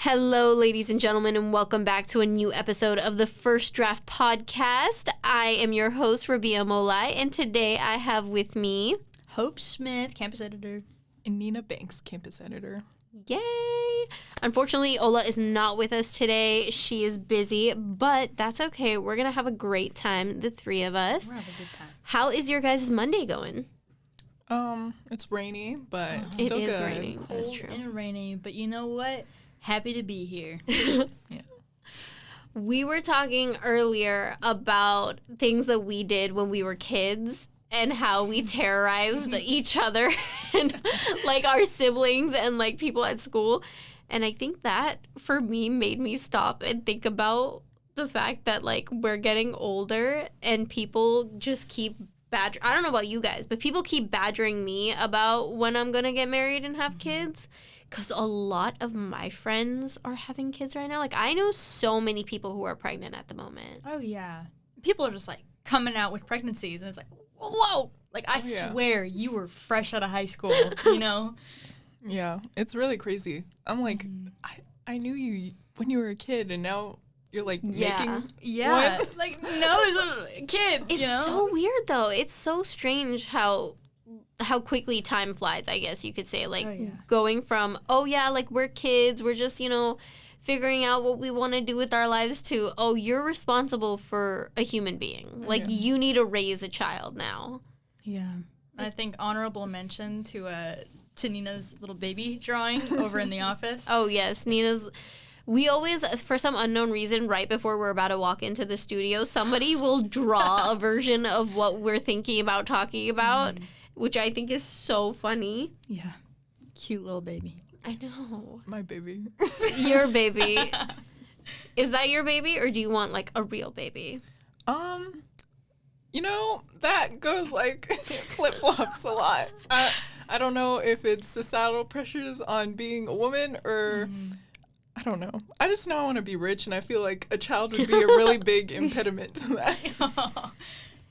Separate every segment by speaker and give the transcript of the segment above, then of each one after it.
Speaker 1: Hello, ladies and gentlemen, and welcome back to a new episode of the First Draft Podcast. I am your host, Rabia Molai, and today I have with me
Speaker 2: Hope Smith, campus editor,
Speaker 3: and Nina Banks, campus editor.
Speaker 1: Yay! Unfortunately, Ola is not with us today. She is busy, but that's okay. We're going to have a great time, the three of us.
Speaker 2: We're having a good time.
Speaker 1: How is your guys' Monday going?
Speaker 3: It's rainy, but
Speaker 1: It
Speaker 3: still
Speaker 1: is
Speaker 3: good.
Speaker 1: raining. That's
Speaker 2: Cold
Speaker 1: true.
Speaker 2: and rainy, but you know what? Happy to be here.
Speaker 3: Yeah.
Speaker 1: We were talking earlier about things that we did when we were kids and how we terrorized each other and like our siblings and like people at school. And I think that for me made me stop and think about the fact that like we're getting older and people just keep I don't know about you guys, but people keep badgering me about when I'm going to get married and have kids. Because a lot of my friends are having kids right now. Like, I know so many people who are pregnant at the moment.
Speaker 2: Oh, yeah. People are just like coming out with pregnancies, and it's like, whoa. Like, I swear you were fresh out of high school, you know?
Speaker 3: Yeah, it's really crazy. I'm like, I knew you when you were a kid, and now you're like making...
Speaker 2: Yeah.
Speaker 3: What?
Speaker 2: Like, no, there's a kid,
Speaker 1: It's
Speaker 2: you know?
Speaker 1: so weird, though. It's so strange how quickly time flies, I guess you could say. Like, going from, like, we're kids, we're just, figuring out what we want to do with our lives to, you're responsible for a human being. Like, you need to raise a child now.
Speaker 2: Yeah. I think honorable mention to Nina's little baby drawing over in the office.
Speaker 1: Oh, yes. We always, for some unknown reason, right before we're about to walk into the studio, somebody will draw a version of what we're thinking about talking about, which I think is so funny.
Speaker 2: Yeah. Cute little baby.
Speaker 1: I know.
Speaker 3: My baby.
Speaker 1: Your baby. Is that your baby, or do you want, like, a real baby?
Speaker 3: That goes, like, flip-flops a lot. I don't know if it's societal pressures on being a woman or... I don't know. I just know I want to be rich, and I feel like a child would be a really big impediment to that.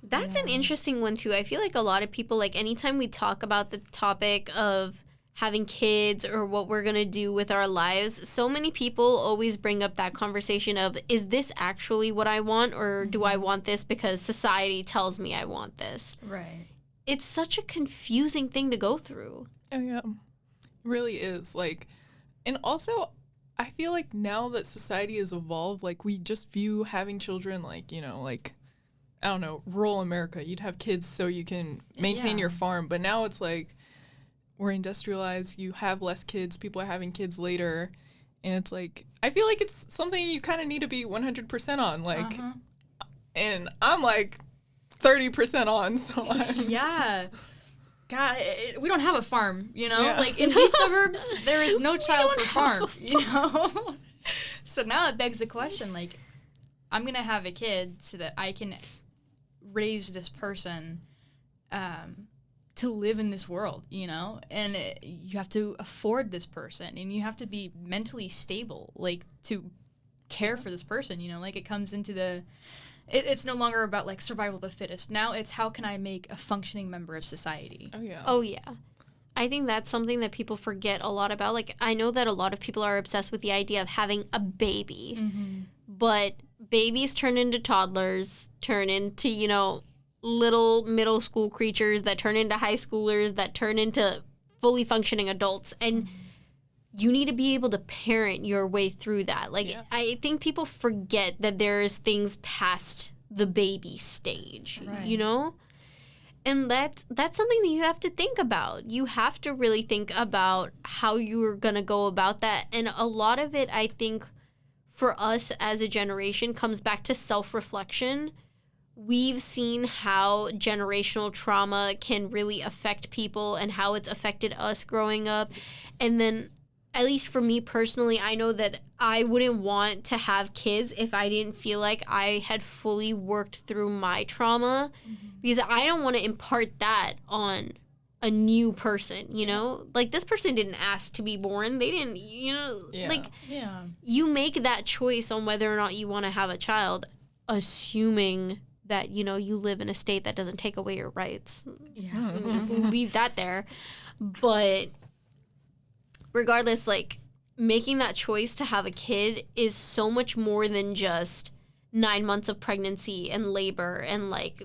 Speaker 1: That's an interesting one, too. I feel like a lot of people, like, anytime we talk about the topic of having kids or what we're going to do with our lives, so many people always bring up that conversation of, is this actually what I want, or do I want this because society tells me I want this?
Speaker 2: Right.
Speaker 1: It's such a confusing thing to go through.
Speaker 3: Oh, yeah. It really is. Like, and also... I feel like now that society has evolved, like, we just view having children like, like, I don't know, rural America. You'd have kids so you can maintain your farm. But now it's like we're industrialized. You have less kids. People are having kids later. And it's like, I feel like it's something you kind of need to be 100% on. Like, and I'm like 30% on. So
Speaker 2: Yeah. God, we don't have a farm,
Speaker 3: Yeah.
Speaker 2: Like, in these suburbs, there is no child for farm, So now it begs the question, like, I'm going to have a kid so that I can raise this person to live in this world, And you have to afford this person, and you have to be mentally stable, like, to care for this person, Like, it comes into the... It's no longer about, like, survival of the fittest. Now it's how can I make a functioning member of society?
Speaker 3: Oh, yeah.
Speaker 1: Oh, yeah. I think that's something that people forget a lot about. Like, I know that a lot of people are obsessed with the idea of having a baby. But babies turn into toddlers, turn into, little middle school creatures that turn into high schoolers, that turn into fully functioning adults. And you need to be able to parent your way through that. Like, I think people forget that there's things past the baby stage, And that's something that you have to think about. You have to really think about how you're going to go about that. And a lot of it, I think, for us as a generation comes back to self-reflection. We've seen how generational trauma can really affect people and how it's affected us growing up. And then, at least for me personally, I know that I wouldn't want to have kids if I didn't feel like I had fully worked through my trauma, because I don't want to impart that on a new person, Like, this person didn't ask to be born. They didn't, you make that choice on whether or not you want to have a child, assuming that, you live in a state that doesn't take away your rights.
Speaker 2: Yeah.
Speaker 1: And just leave that there. But regardless, like, making that choice to have a kid is so much more than just 9 months of pregnancy and labor and like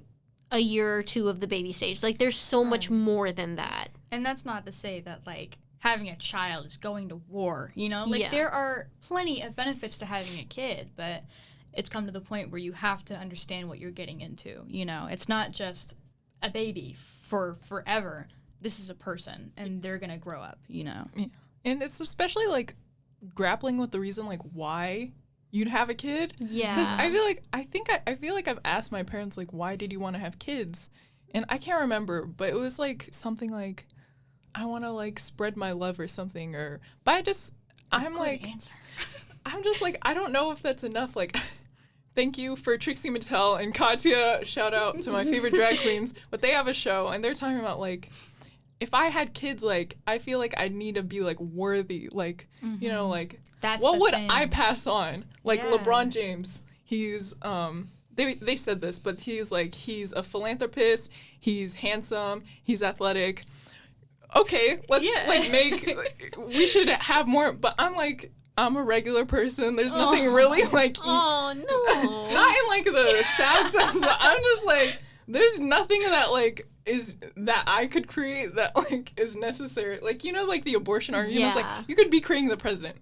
Speaker 1: a year or two of the baby stage. Like there's so much more than that.
Speaker 2: And that's not to say that like having a child is going to war, you know? Like
Speaker 1: Yeah.
Speaker 2: there are plenty of benefits to having a kid, but it's come to the point where you have to understand what you're getting into, you know? It's not just a baby for forever. This is a person and they're going to grow up, you know?
Speaker 3: Yeah. And it's especially like grappling with the reason like why you'd have a kid.
Speaker 1: Yeah.
Speaker 3: Because I feel like I've asked my parents like, why did you want to have kids? And I can't remember, but it was like something like, I want to like spread my love or something, but I'm like,
Speaker 2: Answer.
Speaker 3: I'm just like, I don't know if that's enough. Like, thank you for Trixie Mattel and Katya. Shout out to my favorite drag queens. But they have a show and they're talking about like, if I had kids, like, I feel like I need to be like worthy, like, you know, like,
Speaker 2: That's
Speaker 3: what
Speaker 2: the
Speaker 3: would
Speaker 2: thing.
Speaker 3: I pass on? Like
Speaker 2: Yeah.
Speaker 3: LeBron James, he's they said this, but he's a philanthropist, he's handsome, he's athletic. Okay, let's we should have more, but I'm a regular person. There's nothing really like
Speaker 1: Oh no.
Speaker 3: not in like the sad sense, but I'm just like there's nothing that like is that I could create that like is necessary. Like, you know, like the abortion argument is
Speaker 1: Yeah.
Speaker 3: like you could be creating the president.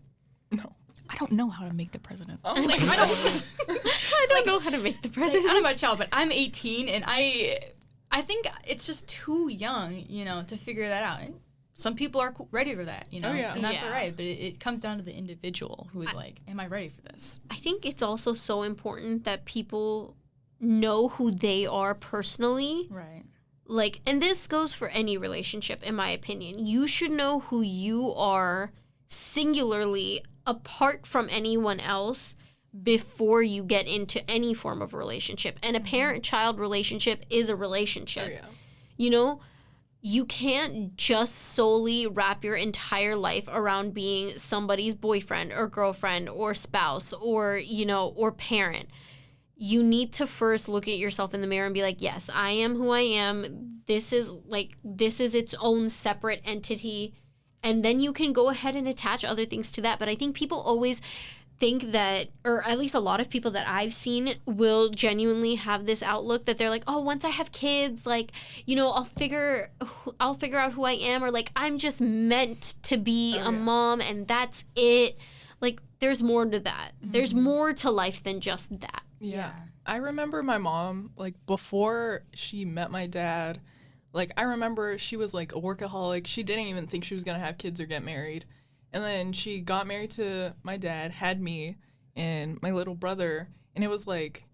Speaker 3: No.
Speaker 2: I don't know how to make the president.
Speaker 3: Oh
Speaker 2: Like,
Speaker 3: my
Speaker 2: I don't,
Speaker 1: I don't know how to make the
Speaker 2: I
Speaker 1: president.
Speaker 2: don't know about y'all, but I'm 18 and I think it's just too young, you know, to figure that out. And some people are ready for that, you know,
Speaker 3: Oh, yeah.
Speaker 2: and that's
Speaker 1: Yeah.
Speaker 2: all right. But it comes down to the individual who is like, am I ready for this?
Speaker 1: I think it's also so important that people know who they are personally.
Speaker 2: Right.
Speaker 1: Like, and this goes for any relationship, in my opinion. You should know who you are singularly apart from anyone else before you get into any form of relationship. And a parent-child relationship is a relationship.
Speaker 3: Oh yeah.
Speaker 1: You know, you can't just solely wrap your entire life around being somebody's boyfriend or girlfriend or spouse or, you know, or parent. You need to first look at yourself in the mirror and be like, yes, I am who I am. This is its own separate entity. And then you can go ahead and attach other things to that. But I think people always think that, or at least a lot of people that I've seen will genuinely have this outlook that they're like, oh, once I have kids, like, you know, I'll figure out who I am, or like I'm just meant to be a mom and that's it. Like there's more to that. There's more to life than just that.
Speaker 3: Yeah. I remember my mom, like, before she met my dad, like, I remember she was, like, a workaholic. She didn't even think she was going to have kids or get married. And then she got married to my dad, had me and my little brother. And it was, like,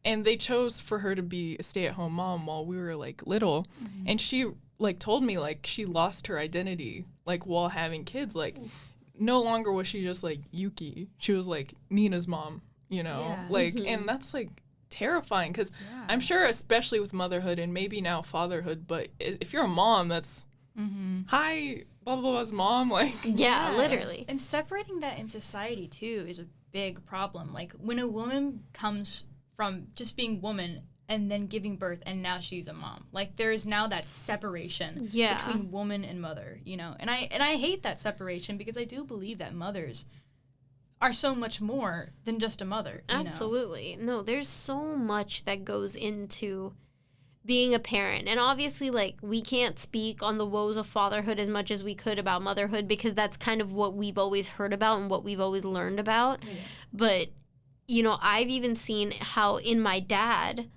Speaker 3: and they chose for her to be a stay-at-home mom while we were, like, little. Mm-hmm. And she, like, told me, like, she lost her identity, like, while having kids. Like, no longer was she just, like, Yuki. She was, like, Nina's mom. You know,
Speaker 2: Yeah.
Speaker 3: like, and that's like terrifying because I'm sure, especially with motherhood and maybe now fatherhood, but if you're a mom, that's hi, blah, blah, blah's mom. Like,
Speaker 1: Yeah,
Speaker 2: Yes.
Speaker 1: literally.
Speaker 2: And separating that in society too is a big problem. Like when a woman comes from just being woman and then giving birth and now she's a mom, like there is now that separation between woman and mother, you know. And I hate that separation because I do believe that mothers are so much more than just a mother. You know?
Speaker 1: Absolutely. No, there's so much that goes into being a parent. And obviously, like, we can't speak on the woes of fatherhood as much as we could about motherhood because that's kind of what we've always heard about and what we've always learned about. Yeah. But, you know, I've even seen how in my dad,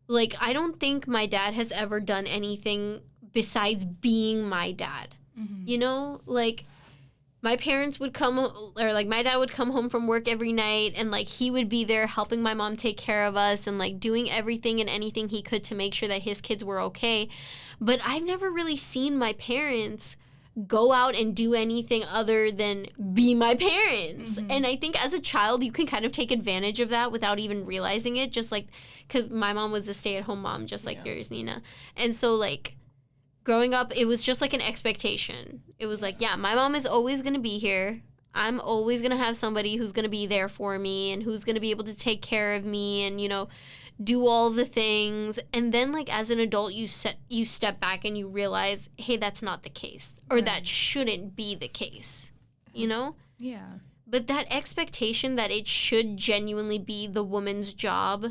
Speaker 1: like, I don't think my dad has ever done anything besides being my dad. Mm-hmm. You know, like, my parents would come, or like my dad would come home from work every night and like he would be there helping my mom take care of us and like doing everything and anything he could to make sure that his kids were okay. But I've never really seen my parents go out and do anything other than be my parents. Mm-hmm. And I think as a child, you can kind of take advantage of that without even realizing it. Just like, because my mom was a stay-at-home mom, just like yours, Nina. And so like, growing up, it was just like an expectation. It was like, yeah, my mom is always going to be here. I'm always going to have somebody who's going to be there for me and who's going to be able to take care of me and, you know, do all the things. And then, like, as an adult, you step back and you realize, hey, that's not the case. Or that shouldn't be the case, you know?
Speaker 2: Yeah.
Speaker 1: But that expectation that it should genuinely be the woman's job,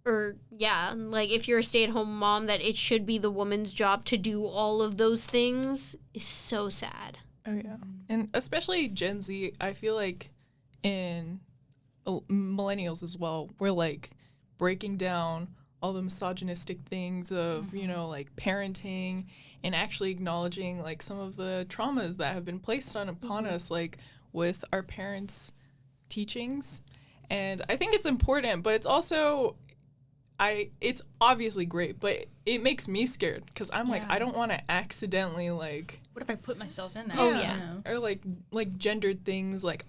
Speaker 1: or like if you're a stay-at-home mom, that it should be the woman's job to do all of those things is so sad.
Speaker 3: Oh, yeah. And especially Gen Z, I feel like in millennials as well, we're like breaking down all the misogynistic things of, you know, like parenting and actually acknowledging like some of the traumas that have been placed upon us, like with our parents' teachings. And I think it's important, but it's also, it's obviously great, but it makes me scared because I'm like, I don't want to accidentally like.
Speaker 2: What if I put myself in that?
Speaker 1: Oh,
Speaker 2: you
Speaker 1: yeah.
Speaker 2: know?
Speaker 3: Or like gendered things, like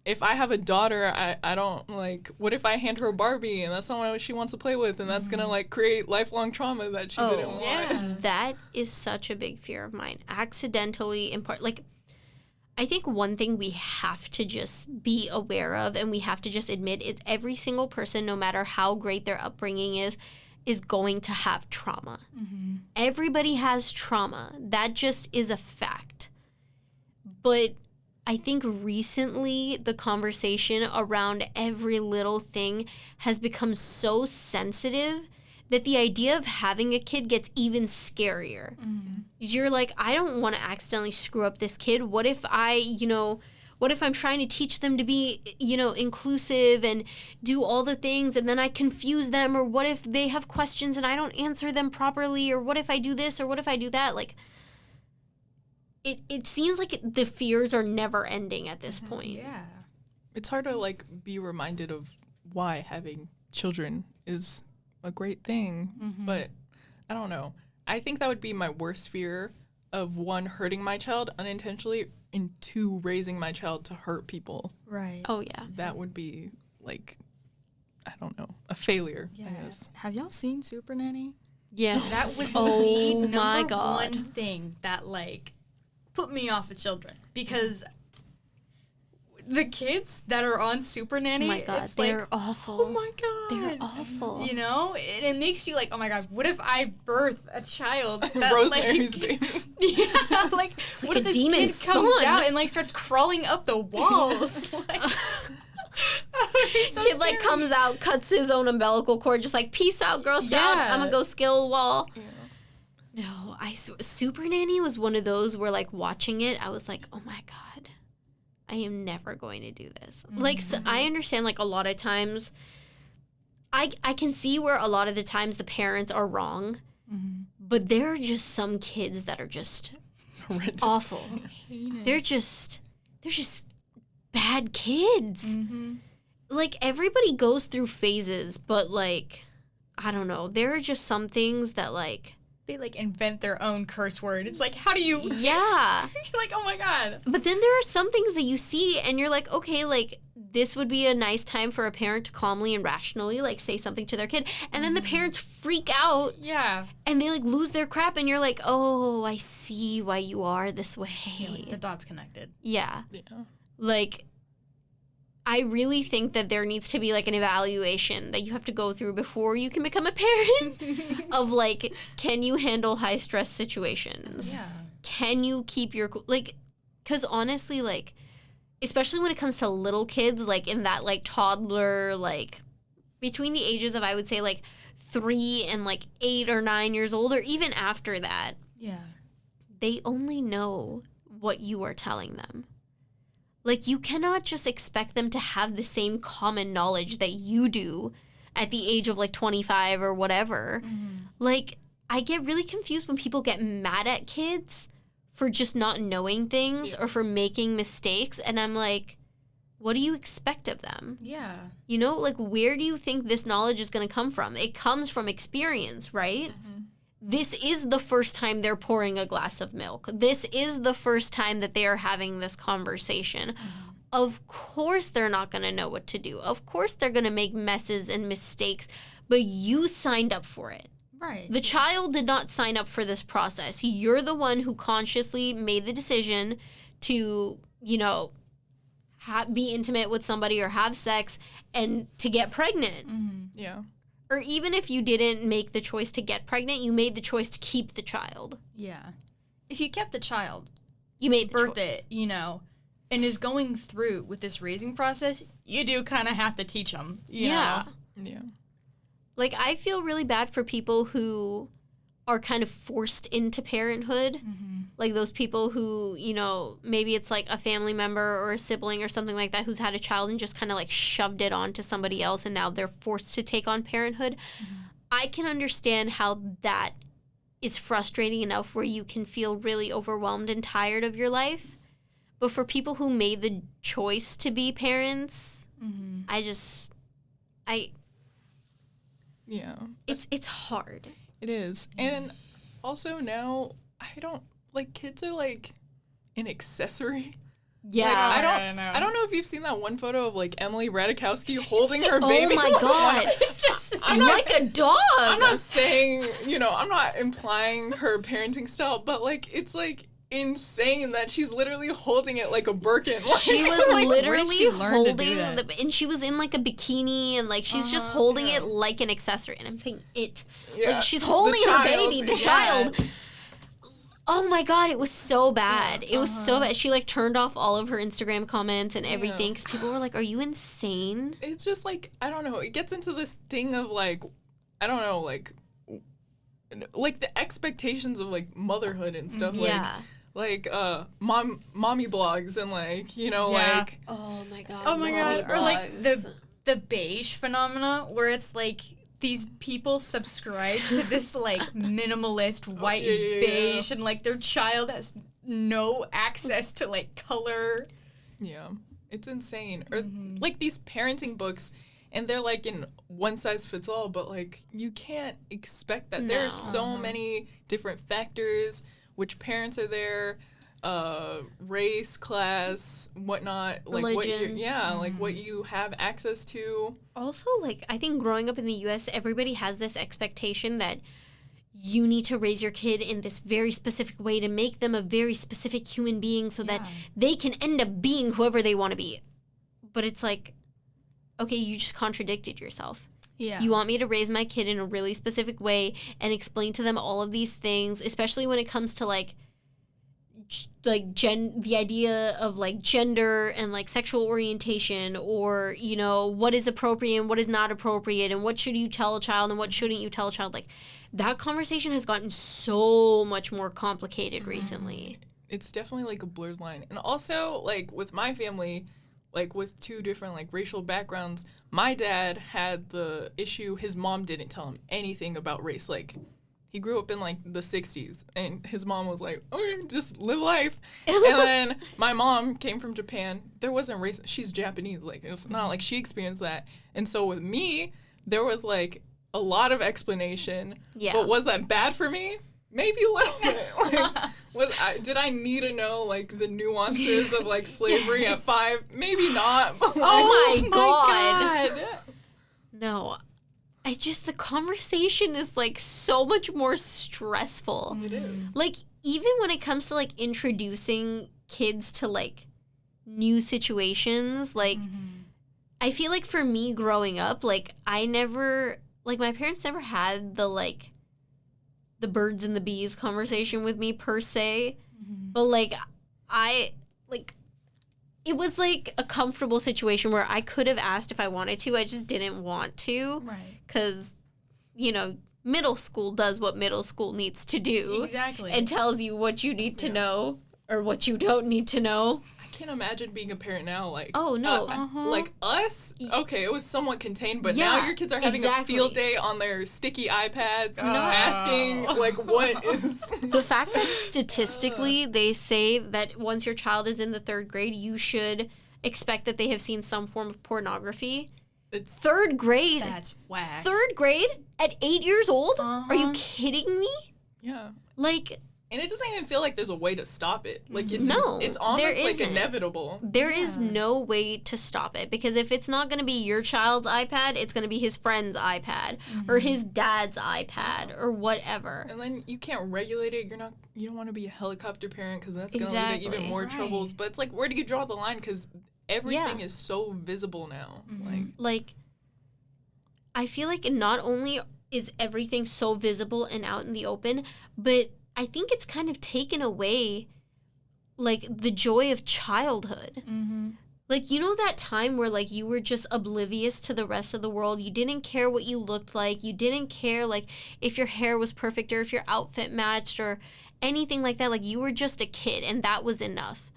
Speaker 3: if I have a daughter, I don't like, what if I hand her a Barbie and that's not what she wants to play with, and that's gonna like create lifelong trauma that she didn't want.
Speaker 2: yeah.
Speaker 1: That is such a big fear of mine. Accidentally impart, like, I think one thing we have to just be aware of and we have to just admit is every single person, no matter how great their upbringing is going to have trauma. Everybody has trauma. That just is a fact. But I think recently the conversation around every little thing has become so sensitive that the idea of having a kid gets even scarier. You're like, I don't want to accidentally screw up this kid. What if what if I'm trying to teach them to be, inclusive and do all the things and then I confuse them? Or what if they have questions and I don't answer them properly? Or what if I do this or what if I do that? Like, it seems like the fears are never ending at this point.
Speaker 2: Yeah.
Speaker 3: It's hard to like be reminded of why having children is a great thing, but I don't know. I think that would be my worst fear of, one, hurting my child unintentionally, and two, raising my child to hurt people.
Speaker 2: Right.
Speaker 1: Oh, yeah.
Speaker 3: That would be like, I don't know, a failure, I guess.
Speaker 2: Have y'all seen Super Nanny?
Speaker 1: Yes.
Speaker 2: That was
Speaker 1: oh
Speaker 2: the
Speaker 1: my
Speaker 2: number
Speaker 1: God.
Speaker 2: one thing that like put me off of children, because the kids that are on Super Nanny,
Speaker 1: Oh my God,
Speaker 2: it's
Speaker 1: they're
Speaker 2: like,
Speaker 1: awful.
Speaker 2: oh my God,
Speaker 1: They're awful.
Speaker 2: You know, it makes you like, oh my God, what if I birth a child that
Speaker 3: Rosemary's
Speaker 2: like,
Speaker 3: Baby.
Speaker 2: yeah, like
Speaker 1: like
Speaker 2: what
Speaker 1: a
Speaker 2: if this
Speaker 1: demon
Speaker 2: kid comes
Speaker 1: spawn.
Speaker 2: out and like starts crawling up the walls? Like, that would be so
Speaker 1: Kid like
Speaker 2: scary.
Speaker 1: comes out, cuts his own umbilical cord, just like, peace out, Girl Scout.
Speaker 2: Yeah.
Speaker 1: I'm gonna go scale wall.
Speaker 3: Yeah.
Speaker 1: No, Super Nanny was one of those where like watching it, I was like, oh my God, I am never going to do this. Like, so I understand like a lot of times, I can see where a lot of the times the parents are wrong, but there are just some kids that are just
Speaker 3: Horrendous.
Speaker 1: awful.
Speaker 2: Heinous.
Speaker 1: They're just bad kids. Like, everybody goes through phases, but like, I don't know. There are just some things that like,
Speaker 2: They like invent their own curse word. It's like, how do you?
Speaker 1: yeah.
Speaker 2: You're like, oh my God.
Speaker 1: But then there are some things that you see and you're like, okay, like, this would be a nice time for a parent to calmly and rationally like say something to their kid. And then the parents freak out
Speaker 2: Yeah.
Speaker 1: and they like lose their crap and you're like, oh, I see why you are this way.
Speaker 2: The dots connected.
Speaker 1: Yeah.
Speaker 3: Yeah.
Speaker 1: Like, I really think that there needs to be like an evaluation that you have to go through before you can become a parent of like, can you handle high stress situations?
Speaker 2: Yeah.
Speaker 1: Can you keep your, like, because honestly, like, especially when it comes to little kids, like in that like toddler, like between the ages of, I would say like 3 and like 8 or 9 years old, or even after that,
Speaker 2: Yeah.
Speaker 1: they only know what you are telling them. Like, you cannot just expect them to have the same common knowledge that you do at the age of like 25 or whatever. Like, I get really confused when people get mad at kids for just not knowing things or for making mistakes. And I'm like, what do you expect of them?
Speaker 2: Yeah.
Speaker 1: You know, like, where do you think this knowledge is going to come from? It comes from experience, right? This is the first time they're pouring a glass of milk. This is the first time that they are having this conversation. Of course they're not going to know what to do. Of course they're going to make messes and mistakes, but you signed up for it.
Speaker 2: Right.
Speaker 1: The child did not sign up for this process. You're the one who consciously made the decision to, be intimate with somebody or have sex and to get pregnant.
Speaker 3: Yeah.
Speaker 1: Or even if you didn't make the choice to get pregnant, you made the choice to keep the child.
Speaker 2: Yeah. If you kept the child,
Speaker 1: You made the
Speaker 2: birth
Speaker 1: choice.
Speaker 2: it, and is going through with this raising process, you do kind of have to teach them. You know?
Speaker 3: Yeah.
Speaker 1: Like, I feel really bad for people who are kind of forced into parenthood. Like those people who, you know, maybe it's like a family member or a sibling or something like that who's had a child and just kind of like shoved it onto somebody else and now they're forced to take on parenthood. I can understand how that is frustrating enough where you can feel really overwhelmed and tired of your life. But for people who made the choice to be parents,
Speaker 3: Yeah.
Speaker 1: It's hard.
Speaker 3: It is. And also now, kids are like an accessory.
Speaker 1: Yeah.
Speaker 3: Like,
Speaker 2: I
Speaker 3: I don't know if you've seen that one photo of like Emily Ratajkowski holding her baby.
Speaker 1: Oh my God.
Speaker 2: It's just
Speaker 1: like a dog.
Speaker 3: I'm not saying, I'm not implying her parenting style, but like it's like insane that she's literally holding it like a Birkin.
Speaker 1: She was
Speaker 2: like, where did
Speaker 1: literally
Speaker 2: she learn to do
Speaker 1: holding
Speaker 2: that?
Speaker 1: and she was in like a bikini and like she's just holding it like an accessory. And I'm saying it.
Speaker 3: Yeah.
Speaker 1: Like she's holding
Speaker 3: The
Speaker 1: her
Speaker 3: child,
Speaker 1: baby, the
Speaker 3: yeah.
Speaker 1: child. Oh my God, it was so bad. It was so bad. She like turned off all of her Instagram comments and everything because people were like, "Are you insane?"
Speaker 3: It's just like, I don't know. It gets into this thing of like, I don't know, like the expectations of like motherhood and stuff.
Speaker 1: Yeah.
Speaker 3: Like mommy blogs and like, like.
Speaker 1: Oh my God.
Speaker 2: Oh my
Speaker 1: mommy
Speaker 2: God. Or like
Speaker 1: blogs.
Speaker 2: the beige phenomena where it's like these people subscribe to this like minimalist white beige and like their child has no access to like color.
Speaker 3: Yeah, it's insane. Or like these parenting books, and they're like in one size fits all, but like you can't expect that. There are so many different factors. Which parents are there? Race, class, whatnot, like
Speaker 1: religion.
Speaker 3: Like what you have access to.
Speaker 1: Also, like, I think growing up in the U.S., everybody has this expectation that you need to raise your kid in this very specific way to make them a very specific human being so that they can end up being whoever they want to be. But it's like, okay, you just contradicted yourself.
Speaker 2: Yeah.
Speaker 1: You want me to raise my kid in a really specific way and explain to them all of these things, especially when it comes to, like the idea of like gender and like sexual orientation or what is appropriate and what is not appropriate and what should you tell a child and what shouldn't you tell a child. Like that conversation has gotten so much more complicated recently.
Speaker 3: It's definitely like a blurred line. And also like with my family, like with two different like racial backgrounds, my dad had the issue his mom didn't tell him anything about race. Like he grew up in like the 60s and his mom was like, okay, just live life. And then my mom came from Japan. There wasn't race. She's Japanese. Like it's not like she experienced that. And so with me, there was like a lot of explanation.
Speaker 1: Yeah.
Speaker 3: But was that bad for me? Maybe a little bit. Like, did I need to know like the nuances of like slavery at 5? Maybe not. But, like,
Speaker 1: Oh my
Speaker 2: God.
Speaker 1: No. The conversation is like so much more stressful.
Speaker 3: It is.
Speaker 1: Like even when it comes to like introducing kids to like new situations, like I feel like for me growing up, like my parents never had the birds and the bees conversation with me per se, but like it was like a comfortable situation where I could have asked if I wanted to. I just didn't want to.
Speaker 2: Right.
Speaker 1: Because, middle school does what middle school needs to do.
Speaker 2: Exactly.
Speaker 1: And tells you what you need to know or what you don't need to know.
Speaker 3: I can't imagine being a parent now. Like,
Speaker 1: Oh, no.
Speaker 3: like us. Okay, it was statistically, but
Speaker 1: Yeah,
Speaker 3: now your kids are having
Speaker 1: exactly.
Speaker 3: a field day on their sticky iPads, asking like, what is?
Speaker 1: The fact that statistically they say that once your child is in the 3rd grade, you should expect that they have seen some form of pornography.
Speaker 3: It's
Speaker 1: 3rd grade?
Speaker 2: That's whack.
Speaker 1: 3rd grade? At 8 years old? Are you kidding me?
Speaker 3: yeah.
Speaker 1: Like,
Speaker 3: And it doesn't even feel like there's a way to stop it. Like it's
Speaker 1: No,
Speaker 3: it's
Speaker 1: there
Speaker 3: almost like
Speaker 1: isn't.
Speaker 3: inevitable.
Speaker 1: there is no way to stop it because if it's not going to be your child's iPad, it's going to be his friend's iPad or his dad's iPad or whatever.
Speaker 3: And then you can't regulate it. You don't want to be a helicopter parent because that's gonna lead to even
Speaker 1: Exactly.
Speaker 3: more
Speaker 2: Right.
Speaker 3: troubles. But it's like, where do you draw the line? Because everything is so visible now.
Speaker 1: Like, I feel like not only is everything so visible and out in the open, but I think it's kind of taken away like the joy of childhood. Like, you know that time where, like, you were just oblivious to the rest of the world? You didn't care what you looked like. You didn't care, like, if your hair was perfect or if your outfit matched or anything like that. Like, you were just a kid, and that was enough.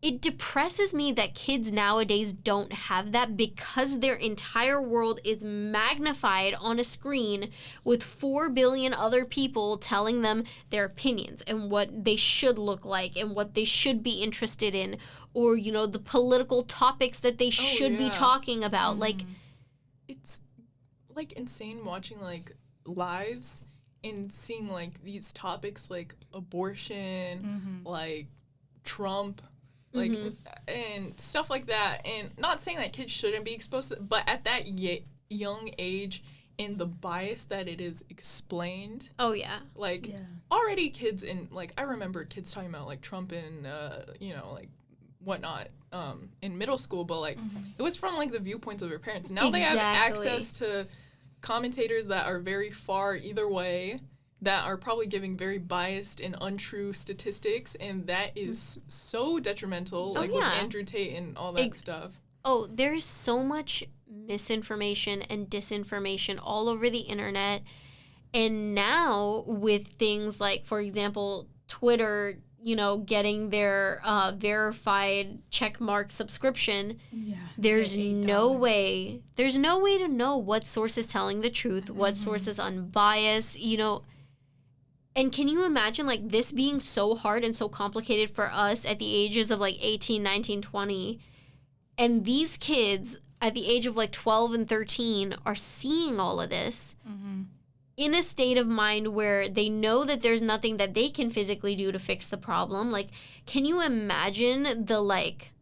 Speaker 1: It depresses me that kids nowadays don't have that because their entire world is magnified on a screen with 4 billion other people telling them their opinions and what they should look like and what they should be interested in, or, you know, the political topics that they should be talking about. Like,
Speaker 3: it's like insane watching like lives and seeing like these topics like abortion, like Trump, like and stuff like that. And not saying that kids shouldn't be exposed to, but at that young age, in the bias that it is explained. Like already kids in, like, I remember kids talking about like Trump and you know, like whatnot in middle school, but like it was from like the viewpoints of their parents. Now they have access to commentators that are very far either way, that are probably giving very biased and untrue statistics, and that is so detrimental, like with Andrew Tate and all that stuff.
Speaker 1: Oh, there's so much misinformation and disinformation all over the internet. And now with things like, for example, Twitter, you know, getting their verified checkmark subscription, there's no way to know what source is telling the truth, what source is unbiased, you know. And can you imagine, like, this being so hard and so complicated for us at the ages of, like, 18, 19, 20, and these kids at the age of, like, 12 and 13 are seeing all of this in a state of mind where they know that there's nothing that they can physically do to fix the problem. Like, can you imagine the, like,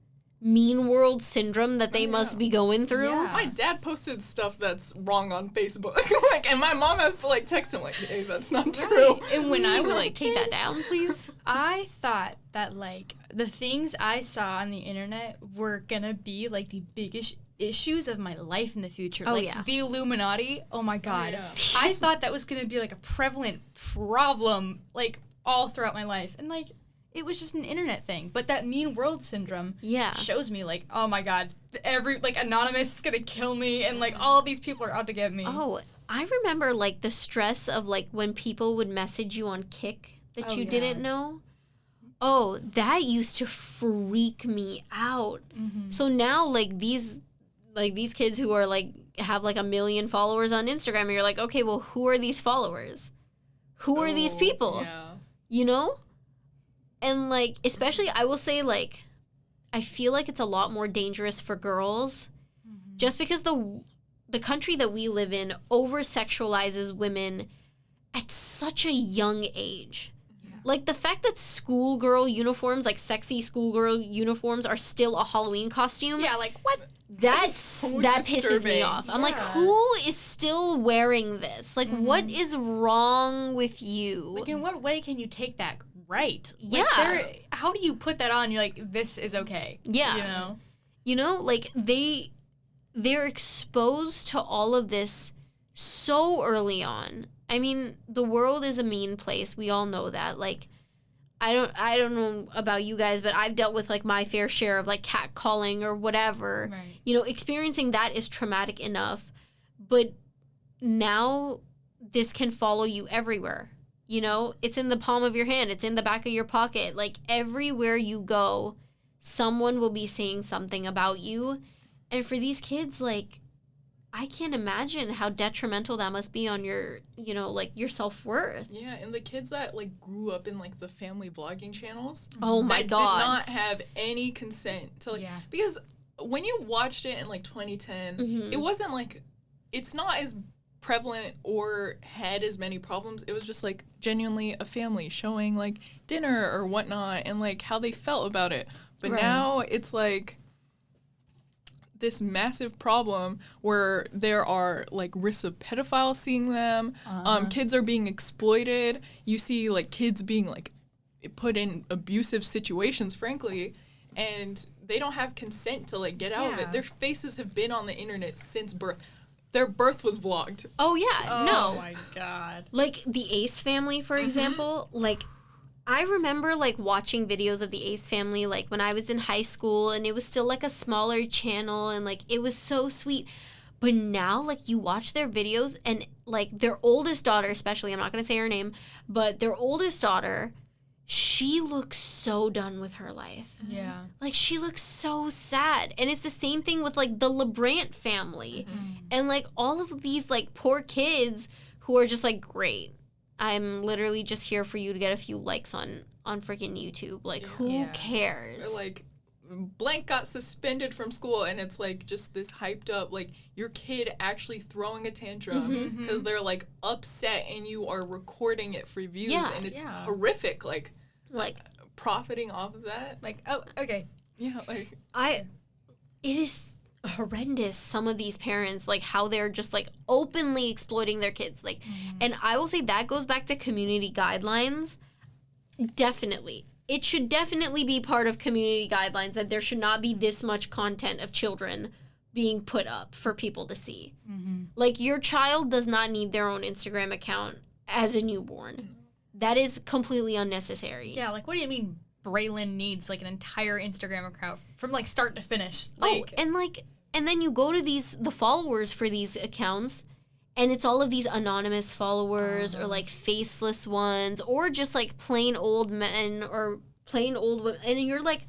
Speaker 1: mean world syndrome that they must be going through?
Speaker 3: My dad posted stuff that's wrong on Facebook, like, and my mom has to like text him like, "Hey, that's not true."
Speaker 2: And when I was
Speaker 1: like, take that down, please.
Speaker 2: I thought that like the things I saw on the internet were gonna be like the biggest issues of my life in the future. The Illuminati. Oh my god. I thought that was gonna be like a prevalent problem like all throughout my life, and like it was just an internet thing. But that mean world syndrome shows me, like, oh my god, every, like, Anonymous is gonna kill me, and, like, all these people are out to get me.
Speaker 1: Oh, I remember, like, the stress of, like, when people would message you on Kik that you didn't know. Oh, that used to freak me out. So now, like, these kids who are, like, have, like, 1 million followers on Instagram, and you're like, okay, well, who are these followers? Who are these people? You know? And, like, especially, I will say, like, I feel like it's a lot more dangerous for girls just because the country that we live in over-sexualizes women at such a young age. Like, the fact that schoolgirl uniforms, like, sexy schoolgirl uniforms are still a Halloween costume.
Speaker 2: Yeah, like, what?
Speaker 1: That pisses me off. I'm like, who is still wearing this? Like, what is wrong with you?
Speaker 2: Like, in what way can you take that right?
Speaker 1: Yeah.
Speaker 2: Like, how do you put that on? You're like, this is okay.
Speaker 1: Yeah. You know, like, they're exposed to all of this so early on. I mean, the world is a mean place. We all know that. Like, I don't know about you guys, but I've dealt with, like, my fair share of, like, catcalling or whatever.
Speaker 2: Right.
Speaker 1: You know, experiencing that is traumatic enough. But now this can follow you everywhere. You know, it's in the palm of your hand. It's in the back of your pocket. Like, everywhere you go, someone will be saying something about you. And for these kids, like, I can't imagine how detrimental that must be on your, you know, like, your self-worth.
Speaker 3: Yeah, and the kids that, like, grew up in, like, the family vlogging channels.
Speaker 1: Oh, my God.
Speaker 3: Did not have any consent to, like, because when you watched it in, like, 2010, it wasn't, like, it's not as prevalent or had as many problems. It was just, like, genuinely a family showing, like, dinner or whatnot and, like, how they felt about it. But now it's, like, this massive problem where there are, like, risks of pedophiles seeing them. Kids are being exploited. You see, like, kids being, like, put in abusive situations, frankly, and they don't have consent to, like, get out of it. Their faces have been on the internet since birth. Their birth was vlogged.
Speaker 1: Oh, yeah.
Speaker 2: Oh,
Speaker 1: no.
Speaker 2: my God.
Speaker 1: Like, the Ace family, for example, like, I remember, like, watching videos of the Ace family, like, when I was in high school, and it was still, like, a smaller channel, and, like, it was so sweet. But now, like, you watch their videos, and, like, their oldest daughter especially, I'm not going to say her name, but their oldest daughter, she looks so done with her life.
Speaker 2: Yeah.
Speaker 1: Like, she looks so sad. And it's the same thing with, like, the LeBrant family. And, like, all of these, like, poor kids who are just, like, great. I'm literally just here for you to get a few likes on freaking YouTube. Like, who cares?
Speaker 3: Or, like, blank got suspended from school, and it's, like, just this hyped up, like, your kid actually throwing a tantrum because they're, like, upset, and you are recording it for views, and it's horrific, like, profiting off of that.
Speaker 2: Like, oh, okay.
Speaker 3: Yeah, like...
Speaker 1: It is horrendous, some of these parents, like, how they're just, like, openly exploiting their kids. Like, and I will say that goes back to community guidelines. Definitely. It should definitely be part of community guidelines that there should not be this much content of children being put up for people to see. Like, your child does not need their own Instagram account as a newborn. That is completely unnecessary.
Speaker 2: Yeah, like, what do you mean Braylon needs, like, an entire Instagram account from, like, start to finish? Like,
Speaker 1: and then you go to the followers for these accounts, and it's all of these anonymous followers or, like, faceless ones or just, like, plain old men or plain old women. And you're like,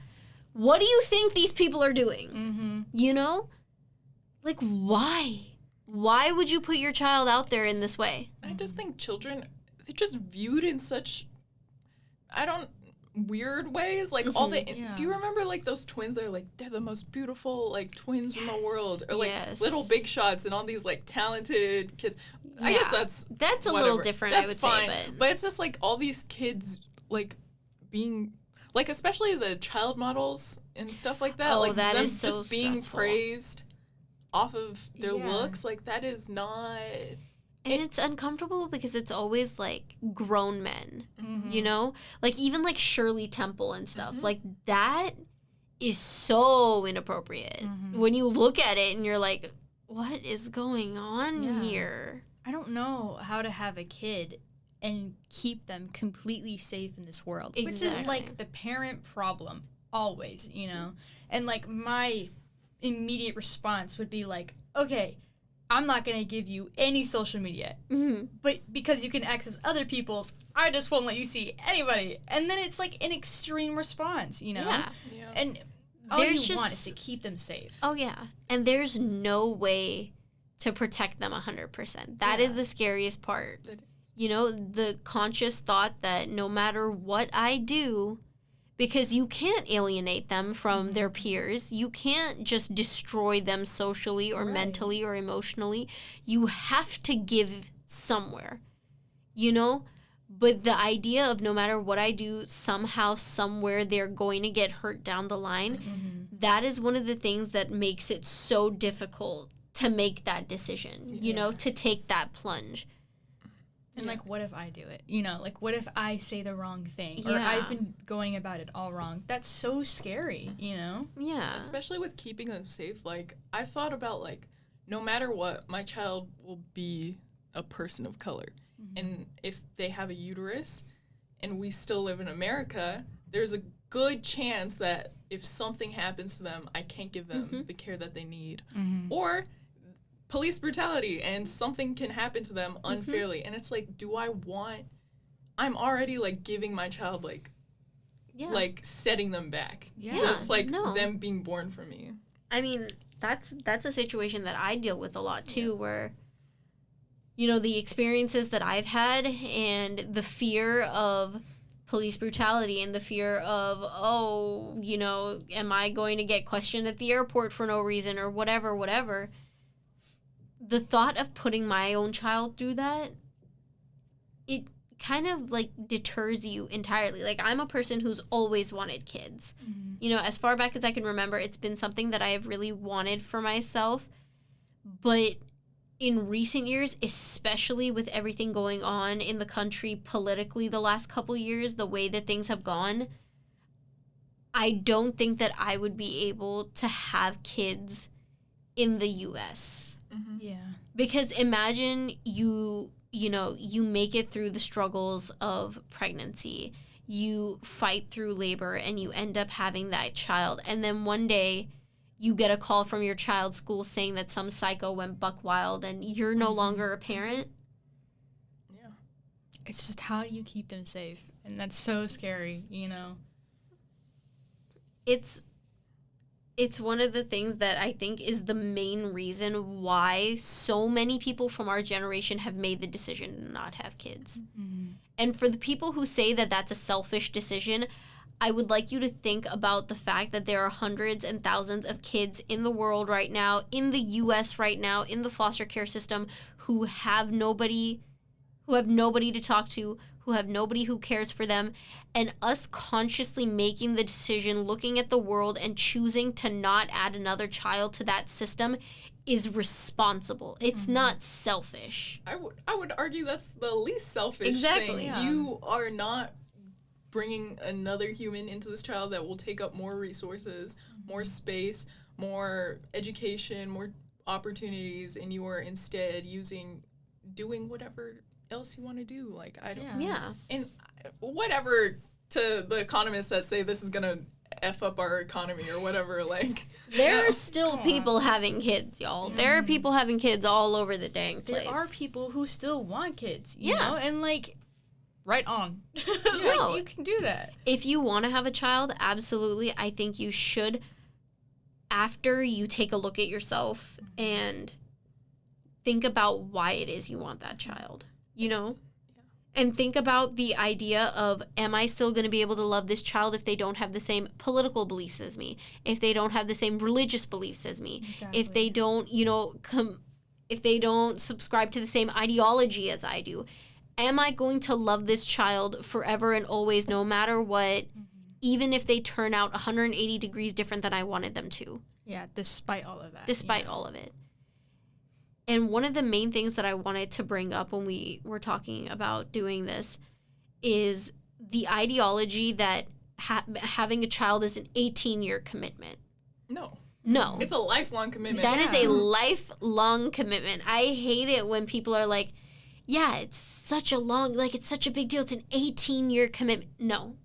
Speaker 1: what do you think these people are doing? You know? Like, why? Why would you put your child out there in this way?
Speaker 3: I just think children, they're just viewed in such, weird ways. Like, all the, do you remember, like, those twins that are, like, they're the most beautiful, like, twins in the world? Or, like, little big shots and all these, like, talented kids. I guess that's
Speaker 1: a little different,
Speaker 3: that's
Speaker 1: I would
Speaker 3: fine.
Speaker 1: say.
Speaker 3: But it's just, like, all these kids, like, being, like, especially the child models and stuff like that.
Speaker 1: Oh,
Speaker 3: like,
Speaker 1: that
Speaker 3: them
Speaker 1: is so
Speaker 3: just being
Speaker 1: stressful.
Speaker 3: praised off of their looks. Like, that is not...
Speaker 1: And it's uncomfortable because it's always, like, grown men, you know? Like, even, like, Shirley Temple and stuff. Like, that is so inappropriate. When you look at it and you're like, what is going on here?
Speaker 2: I don't know how to have a kid and keep them completely safe in this world. Which is, like, the parent problem, always, you know? And, like, my immediate response would be, like, okay, I'm not going to give you any social media. But because you can access other people's, I just won't let you see anybody. And then it's like an extreme response, you know?
Speaker 1: Yeah.
Speaker 2: And all you want is to keep them safe.
Speaker 1: Oh, yeah. And there's no way to protect them 100%. That is the scariest part. You know, the conscious thought that no matter what I do, because you can't alienate them from their peers. You can't just destroy them socially or mentally or emotionally. You have to give somewhere, you know? But the idea of no matter what I do, somehow, somewhere, they're going to get hurt down the line, that is one of the things that makes it so difficult to make that decision, you know, to take that plunge.
Speaker 2: And, like, what if I do it? You know, like, what if I say the wrong thing? Or I've been going about it all wrong. That's so scary, you know?
Speaker 1: Yeah.
Speaker 3: Especially with keeping them safe. Like, I've thought about, like, no matter what, my child will be a person of color. And if they have a uterus and we still live in America, there's a good chance that if something happens to them, I can't give them the care that they need. Or police brutality and something can happen to them unfairly. And it's like, I'm already, like, giving my child, like, like, setting them back. Just, like, them being born for me.
Speaker 1: I mean, that's a situation that I deal with a lot, too, where, you know, the experiences that I've had and the fear of police brutality and the fear of, oh, you know, am I going to get questioned at the airport for no reason or whatever. The thought of putting my own child through that, it kind of, like, deters you entirely. Like, I'm a person who's always wanted kids. You know, as far back as I can remember, it's been something that I have really wanted for myself. But in recent years, especially with everything going on in the country politically the last couple years, the way that things have gone, I don't think that I would be able to have kids in the U.S., because imagine you make it through the struggles of pregnancy. you fight through labor, and you end up having that child. And then one day you get a call from your child's school saying that some psycho went buck wild and you're no longer a parent.
Speaker 3: Yeah.
Speaker 2: It's just, how do you keep them safe? And that's so scary, you know?
Speaker 1: It's one of the things that I think is the main reason why so many people from our generation have made the decision to not have kids.
Speaker 2: Mm-hmm.
Speaker 1: And for the people who say that that's a selfish decision, I would like you to think about the fact that there are hundreds and thousands of kids in the world right now, in the U.S. right now, in the foster care system, who have nobody to talk to, who have nobody who cares for them. And us consciously making the decision, looking at the world and choosing to not add another child to that system is responsible. It's not selfish.
Speaker 3: I would argue that's the least selfish
Speaker 1: Exactly.
Speaker 3: thing.
Speaker 2: Yeah.
Speaker 3: You are not bringing another human into this child that will take up more resources, more space, more education, more opportunities, and you are instead doing whatever else you want to do. Like, I don't
Speaker 1: Yeah.
Speaker 3: And whatever, to the economists that say this is gonna F up our economy or whatever, like,
Speaker 1: There are still people having kids, y'all. There are people having kids all over the dang place.
Speaker 2: There are people who still want kids, you
Speaker 1: Yeah.
Speaker 2: know? And, like, right on.
Speaker 1: No.
Speaker 2: Like, you can do that.
Speaker 1: If you want to have a child, absolutely. I think you should, after you take a look at yourself and think about why it is you want that child, you know? And think about the idea of, am I still going to be able to love this child if they don't have the same political beliefs as me? If they don't have the same religious beliefs as me?
Speaker 2: Exactly.
Speaker 1: If they don't, if they don't subscribe to the same ideology as I do? Am I going to love this child forever and always, no matter what, even if they turn out 180 degrees different than I wanted them to?
Speaker 2: Yeah, despite all of that.
Speaker 1: Despite all of it. And one of the main things that I wanted to bring up when we were talking about doing this is the ideology that having a child is an 18-year commitment.
Speaker 3: no.
Speaker 1: No.
Speaker 3: It's a lifelong commitment.
Speaker 1: That is a lifelong commitment. I hate it when people are like, yeah, it's such a big deal. It's an 18-year commitment. No.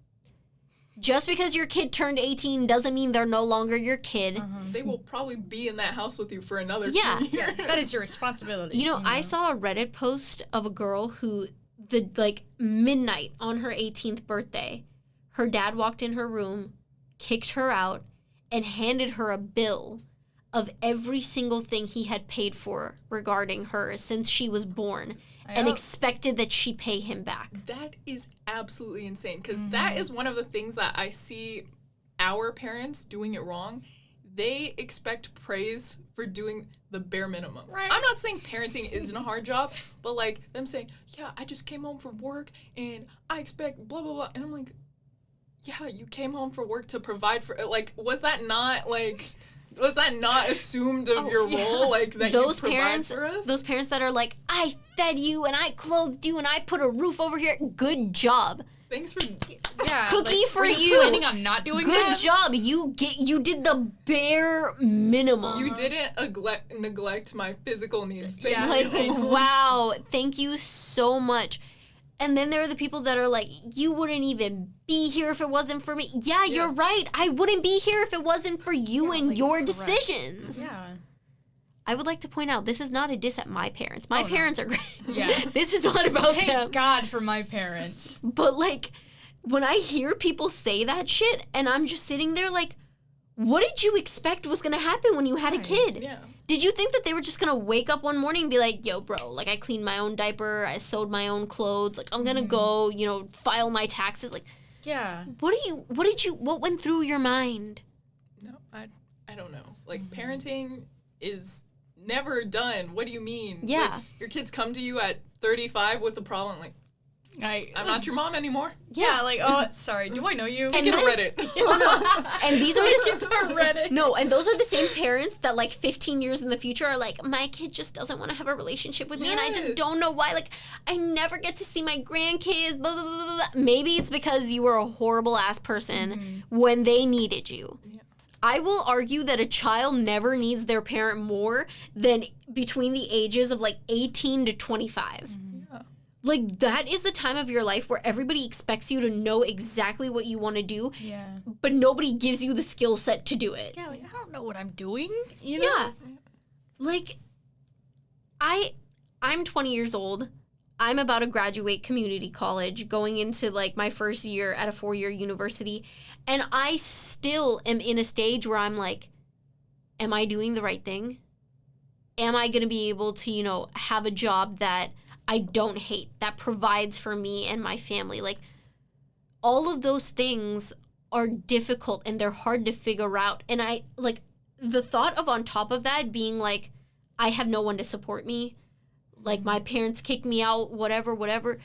Speaker 1: Just because your kid turned 18 doesn't mean they're no longer your kid.
Speaker 3: They will probably be in that house with you for another
Speaker 1: Yeah.
Speaker 3: 2 years.
Speaker 2: That is your responsibility.
Speaker 1: You know, I saw a Reddit post of a girl who, midnight on her 18th birthday, her dad walked in her room, kicked her out, and handed her a bill of every single thing he had paid for regarding her since she was born, and expected that she pay him back.
Speaker 3: That is absolutely insane, because that is one of the things that I see our parents doing it wrong. They expect praise for doing the bare minimum.
Speaker 2: Right.
Speaker 3: I'm not saying parenting isn't a hard job, but like them saying, yeah, I just came home from work and I expect blah, blah, blah. And I'm like, yeah, you came home from work to provide for, like, was that not assumed of your role? Like, that
Speaker 1: Those
Speaker 3: you provide
Speaker 1: parents,
Speaker 3: for us?
Speaker 1: those parents that are like, I fed you and I clothed you and I put a roof over here. Good job.
Speaker 3: Thanks for...
Speaker 2: yeah,
Speaker 1: Cookie for
Speaker 2: were
Speaker 1: you.
Speaker 2: planning on not doing
Speaker 1: Good
Speaker 2: that?
Speaker 1: job. You did the bare minimum.
Speaker 3: You didn't neglect my physical needs. Thank
Speaker 2: Yeah.
Speaker 1: Like,
Speaker 3: you.
Speaker 1: wow, thank you so much. And then there are the people that are like, you wouldn't even be here if it wasn't for me. Yeah, you're
Speaker 3: Yes.
Speaker 1: right. I wouldn't be here if it wasn't for you and
Speaker 2: like,
Speaker 1: your
Speaker 2: correct.
Speaker 1: decisions.
Speaker 2: Yeah.
Speaker 1: I would like to point out, this is not a diss at my parents. My parents are great.
Speaker 2: Yeah.
Speaker 1: This is not about
Speaker 2: Thank
Speaker 1: them.
Speaker 2: God for my parents.
Speaker 1: But, like, when I hear people say that shit, and I'm just sitting there like, what did you expect was going to happen when you had a kid?
Speaker 3: Yeah.
Speaker 1: Did you think that they were just going to wake up one morning and be like, yo, bro, like, I cleaned my own diaper, I sewed my own clothes, like, I'm going to go, file my taxes. Like,
Speaker 2: Yeah.
Speaker 1: what went through your mind?
Speaker 3: No, I don't know. Like, parenting is never done. What do you mean?
Speaker 1: Yeah.
Speaker 3: Like, your kids come to you at 35 with a problem, like, I'm not your mom anymore.
Speaker 2: Yeah, like, oh, sorry, do I know you?
Speaker 1: And
Speaker 3: Get a
Speaker 1: then-
Speaker 3: Reddit.
Speaker 1: Oh, no. And these are
Speaker 2: It's
Speaker 1: the...
Speaker 2: a Reddit.
Speaker 1: No, and those are the same parents that, like, 15 years in the future are like, my kid just doesn't want to have a relationship with me, and I just
Speaker 3: Yes.
Speaker 1: don't know why. Like, I never get to see my grandkids, blah, blah, blah, blah, blah. Maybe it's because you were a horrible-ass person when they needed you.
Speaker 3: Yeah.
Speaker 1: I will argue that a child never needs their parent more than between the ages of, like, 18 to 25.
Speaker 3: Yeah.
Speaker 1: Like, that is the time of your life where everybody expects you to know exactly what you want to do, but nobody gives you the skill set to do it.
Speaker 2: Yeah, like, I don't know what I'm doing, you know?
Speaker 1: Yeah. Like, I'm 20 years old. I'm about to graduate community college, going into, like, my first year at a 4-year university, and I still am in a stage where I'm like, am I doing the right thing? Am I going to be able to, you know, have a job that I don't hate, that provides for me and my family? Like, all of those things are difficult and they're hard to figure out. And I, like, the thought of on top of that being like, I have no one to support me, like my parents kicked me out, whatever.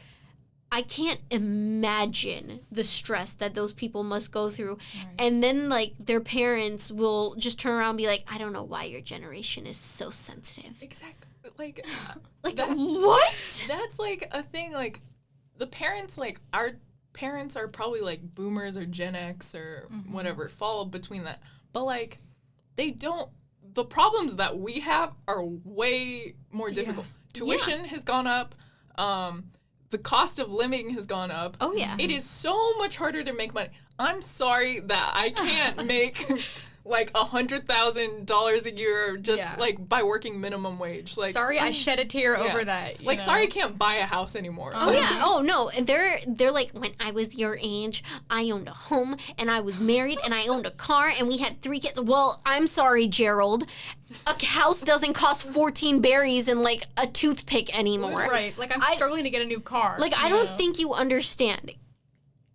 Speaker 1: I can't imagine the stress that those people must go through. Right. And then, like, their parents will just turn around and be like, I don't know why your generation is so sensitive.
Speaker 3: Exactly. Like
Speaker 1: what?
Speaker 3: That's, like, a thing, like, the parents, like, our parents are probably, like, boomers or Gen X or whatever, fall between that. But, like, they don't, the problems that we have are way more difficult. Tuition has gone up. The cost of living has gone up.
Speaker 1: Oh, yeah.
Speaker 3: It is so much harder to make money. I'm sorry that I can't make like $100,000 a year just like by working minimum wage. Like,
Speaker 2: sorry, I shed a tear over that.
Speaker 3: Like, sorry, I can't buy a house anymore.
Speaker 1: Oh yeah. Oh no. They're like, when I was your age, I owned a home and I was married and I owned a car and we had 3 kids. Well, I'm sorry, Gerald. A house doesn't cost 14 berries and like a toothpick anymore.
Speaker 2: Right. Like, I'm struggling to get a new car.
Speaker 1: Like, I don't think you understand.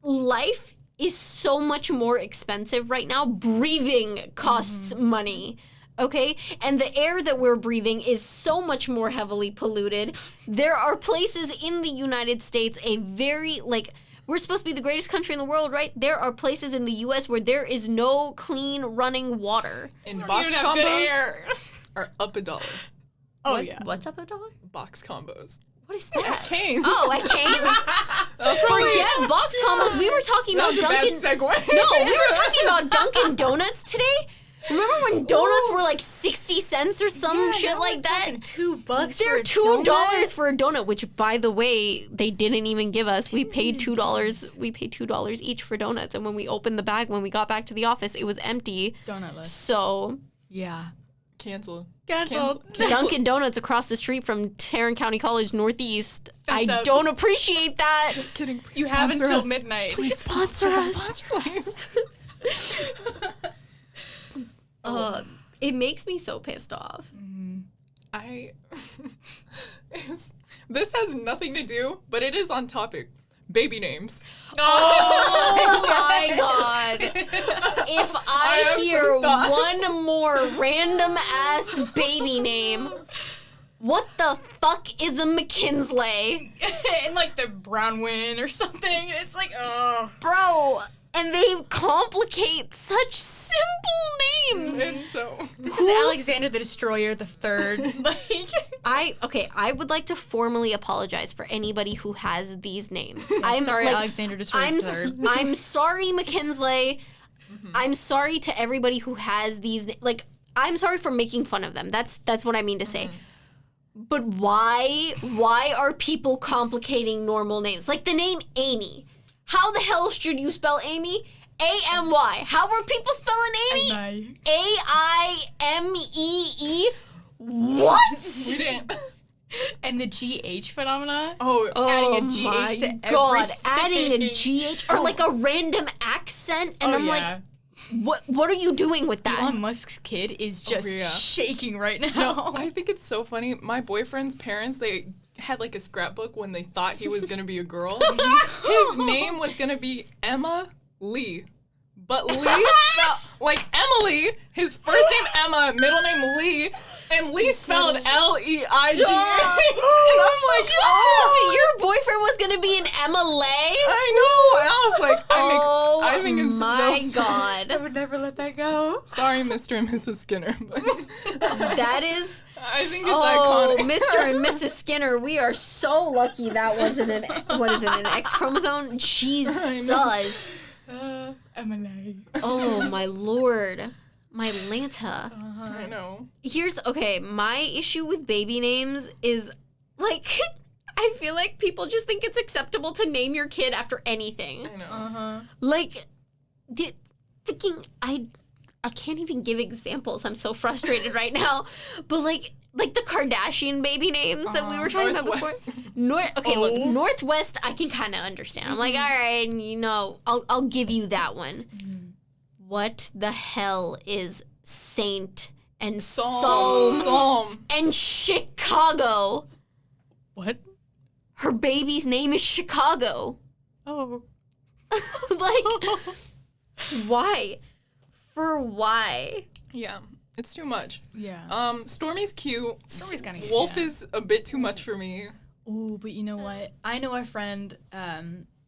Speaker 1: Life is so much more expensive right now. Breathing costs money, okay? And the air that we're breathing is so much more heavily polluted. There are places in the United States, we're supposed to be the greatest country in the world, right? There are places in the U.S. where there is no clean running water.
Speaker 3: And box combos are up $1.
Speaker 2: Oh, yeah.
Speaker 1: What's up $1?
Speaker 3: Box combos.
Speaker 1: What is that?
Speaker 3: At Cane's.
Speaker 1: Oh, at Cane's? Forget box combos. We were talking about Dunkin'.
Speaker 3: Bad segue.
Speaker 1: No, we were talking about Dunkin' Donuts today. Remember when donuts were like 60 cents or some shit like that?
Speaker 2: $2
Speaker 1: They're $2 for a donut, which, by the way, they didn't even give us. We paid $2. We paid $2 each for donuts, and when we opened the bag, when we got back to the office, it was empty.
Speaker 2: Donutless.
Speaker 1: So
Speaker 2: yeah.
Speaker 3: Canceled.
Speaker 1: Dunkin' Donuts across the street from Tarrant County College Northeast. I don't appreciate that.
Speaker 3: Just kidding.
Speaker 2: You have until midnight.
Speaker 1: Please sponsor us. It makes me so pissed off.
Speaker 3: This has nothing to do, but it is on topic. Baby names.
Speaker 1: Oh my god. If I hear one more random ass baby name, what the fuck is a McKinsley?
Speaker 2: And like the Brownwind or something. It's like, oh.
Speaker 1: Bro. And they complicate such simple names.
Speaker 3: It's so.
Speaker 2: This is Alexander the Destroyer the Third.
Speaker 1: I would like to formally apologize for anybody who has these names.
Speaker 2: I'm sorry, Alexander Destroyer the Third.
Speaker 1: I'm sorry, McKinsley. I'm sorry to everybody who has these. Like, I'm sorry for making fun of them. That's what I mean to say. But why are people complicating normal names? Like the name Amy. How the hell should you spell Amy? A-M-Y. How were people spelling Amy? A-I-M-E-E. What?
Speaker 3: We didn't.
Speaker 2: And the G-H phenomena?
Speaker 1: Oh
Speaker 2: adding a
Speaker 1: my
Speaker 2: to
Speaker 1: god.
Speaker 2: everything.
Speaker 1: Adding a G-H or like a random accent. And I'm like, what are you doing with that?
Speaker 2: Elon Musk's kid is just shaking right now.
Speaker 3: No, I think it's so funny. My boyfriend's parents, they had like a scrapbook when they thought he was going to be a girl. His name was going to be Emma Lee. But Lee spelled like Emily, his first name Emma, middle name Lee, and Lee spelled L-E-I-G. And I'm like,
Speaker 1: oh, your boyfriend was going to be an Emma Lay?
Speaker 3: I know. And I was like, I think it's
Speaker 1: my god.
Speaker 2: I would never let that go.
Speaker 3: Sorry, Mr. and Mrs. Skinner. But
Speaker 1: that is...
Speaker 3: I think it's iconic.
Speaker 1: Mr. and Mrs. Skinner, we are so lucky that wasn't an X chromosome? Jesus.
Speaker 2: Emily.
Speaker 1: Oh, my lord. My Lanta.
Speaker 3: I know.
Speaker 1: My issue with baby names is, like, I feel like people just think it's acceptable to name your kid after anything.
Speaker 3: I know.
Speaker 2: Uh-huh.
Speaker 1: Like, I can't even give examples. I'm so frustrated right now. But like the Kardashian baby names that we were talking about before. Look, Northwest, I can kind of understand. I'm like, all right, I'll give you that one. What the hell is Saint and Psalm and Chicago?
Speaker 2: What?
Speaker 1: Her baby's name is Chicago.
Speaker 2: Oh.
Speaker 1: Like, why? For why?
Speaker 3: Yeah, it's too much.
Speaker 2: Yeah.
Speaker 3: Stormy's cute.
Speaker 2: Stormy's kind of cute.
Speaker 3: Wolf is a bit too much for me.
Speaker 2: Ooh, but you know what? I know a friend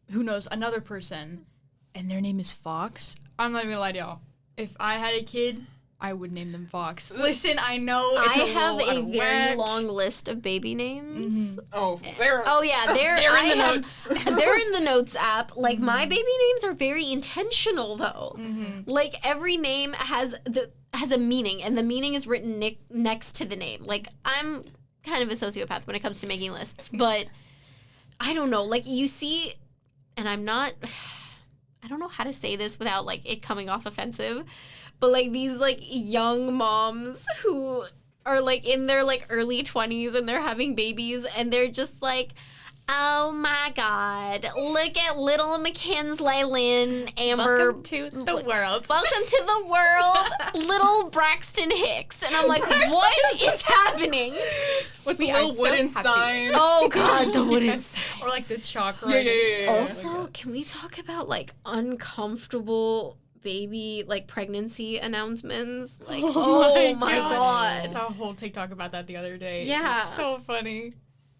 Speaker 2: who knows another person, and their name is Fox. I'm not even gonna lie to y'all. If I had a kid, I would name them Fox. Listen, I know it's
Speaker 1: I have a very
Speaker 2: whack.
Speaker 1: long list of baby names.
Speaker 3: Oh,
Speaker 1: Yeah,
Speaker 2: They're in the notes.
Speaker 1: They're in the notes app. Like my baby names are very intentional though. Like every name has a meaning, and the meaning is written next to the name. Like I'm kind of a sociopath when it comes to making lists, but I don't know. Like you see, and I don't know how to say this without like it coming off offensive, but like these like young moms who are like in their like early 20s and they're having babies and they're just like, oh my God, look at little Mackenzie Lynn Amber.
Speaker 2: Welcome to the world.
Speaker 1: Welcome to the world, little Braxton Hicks. And I'm like, what is happening?
Speaker 3: With the
Speaker 2: We are
Speaker 3: little
Speaker 2: so
Speaker 3: wooden
Speaker 2: happy.
Speaker 3: sign.
Speaker 1: Oh God, the wooden sign.
Speaker 2: Or like the chakra.
Speaker 3: Yeah.
Speaker 1: Also, can we talk about like uncomfortable baby like pregnancy announcements? Like, oh my God.
Speaker 2: I saw a whole TikTok about that the other day.
Speaker 1: Yeah.
Speaker 2: It was so funny.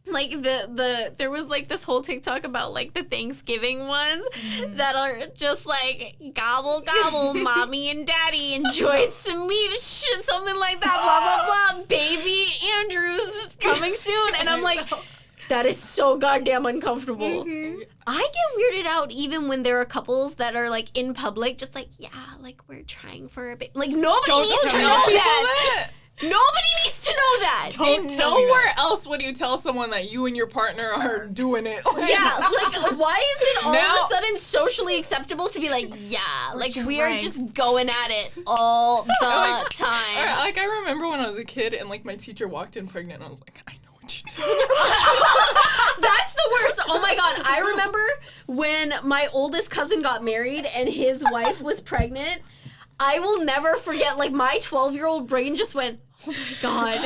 Speaker 1: Like there was like this whole TikTok about like the Thanksgiving ones that are just like gobble gobble, mommy and daddy enjoyed some meat, shit, something like that, blah blah blah. Baby Andrew's coming soon, and I'm like, that is so goddamn uncomfortable. I get weirded out even when there are couples that are like in public, just like, yeah, like we're trying for a baby. Like nobody needs to know that. Nobody needs to know that.
Speaker 3: And nowhere else would you tell someone that you and your partner are doing it.
Speaker 1: Yeah, like why is it all
Speaker 3: Now-
Speaker 1: of a sudden socially acceptable to be like, yeah, like we are just going at it all the time.
Speaker 3: Like I remember when I was a kid and like my teacher walked in pregnant and I was like, I know what you did.
Speaker 1: That's the worst. Oh my God. I remember when my oldest cousin got married and his wife was pregnant. I will never forget, like my 12-year-old brain just went, oh my God,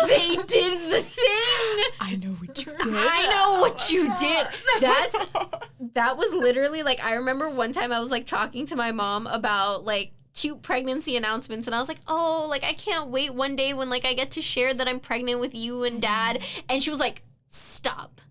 Speaker 1: they did the thing.
Speaker 2: I know what you did.
Speaker 1: I know what you did. That was literally like, I remember one time I was like talking to my mom about like cute pregnancy announcements, and I was like, oh, like I can't wait one day when like I get to share that I'm pregnant with you and dad. And she was like, stop.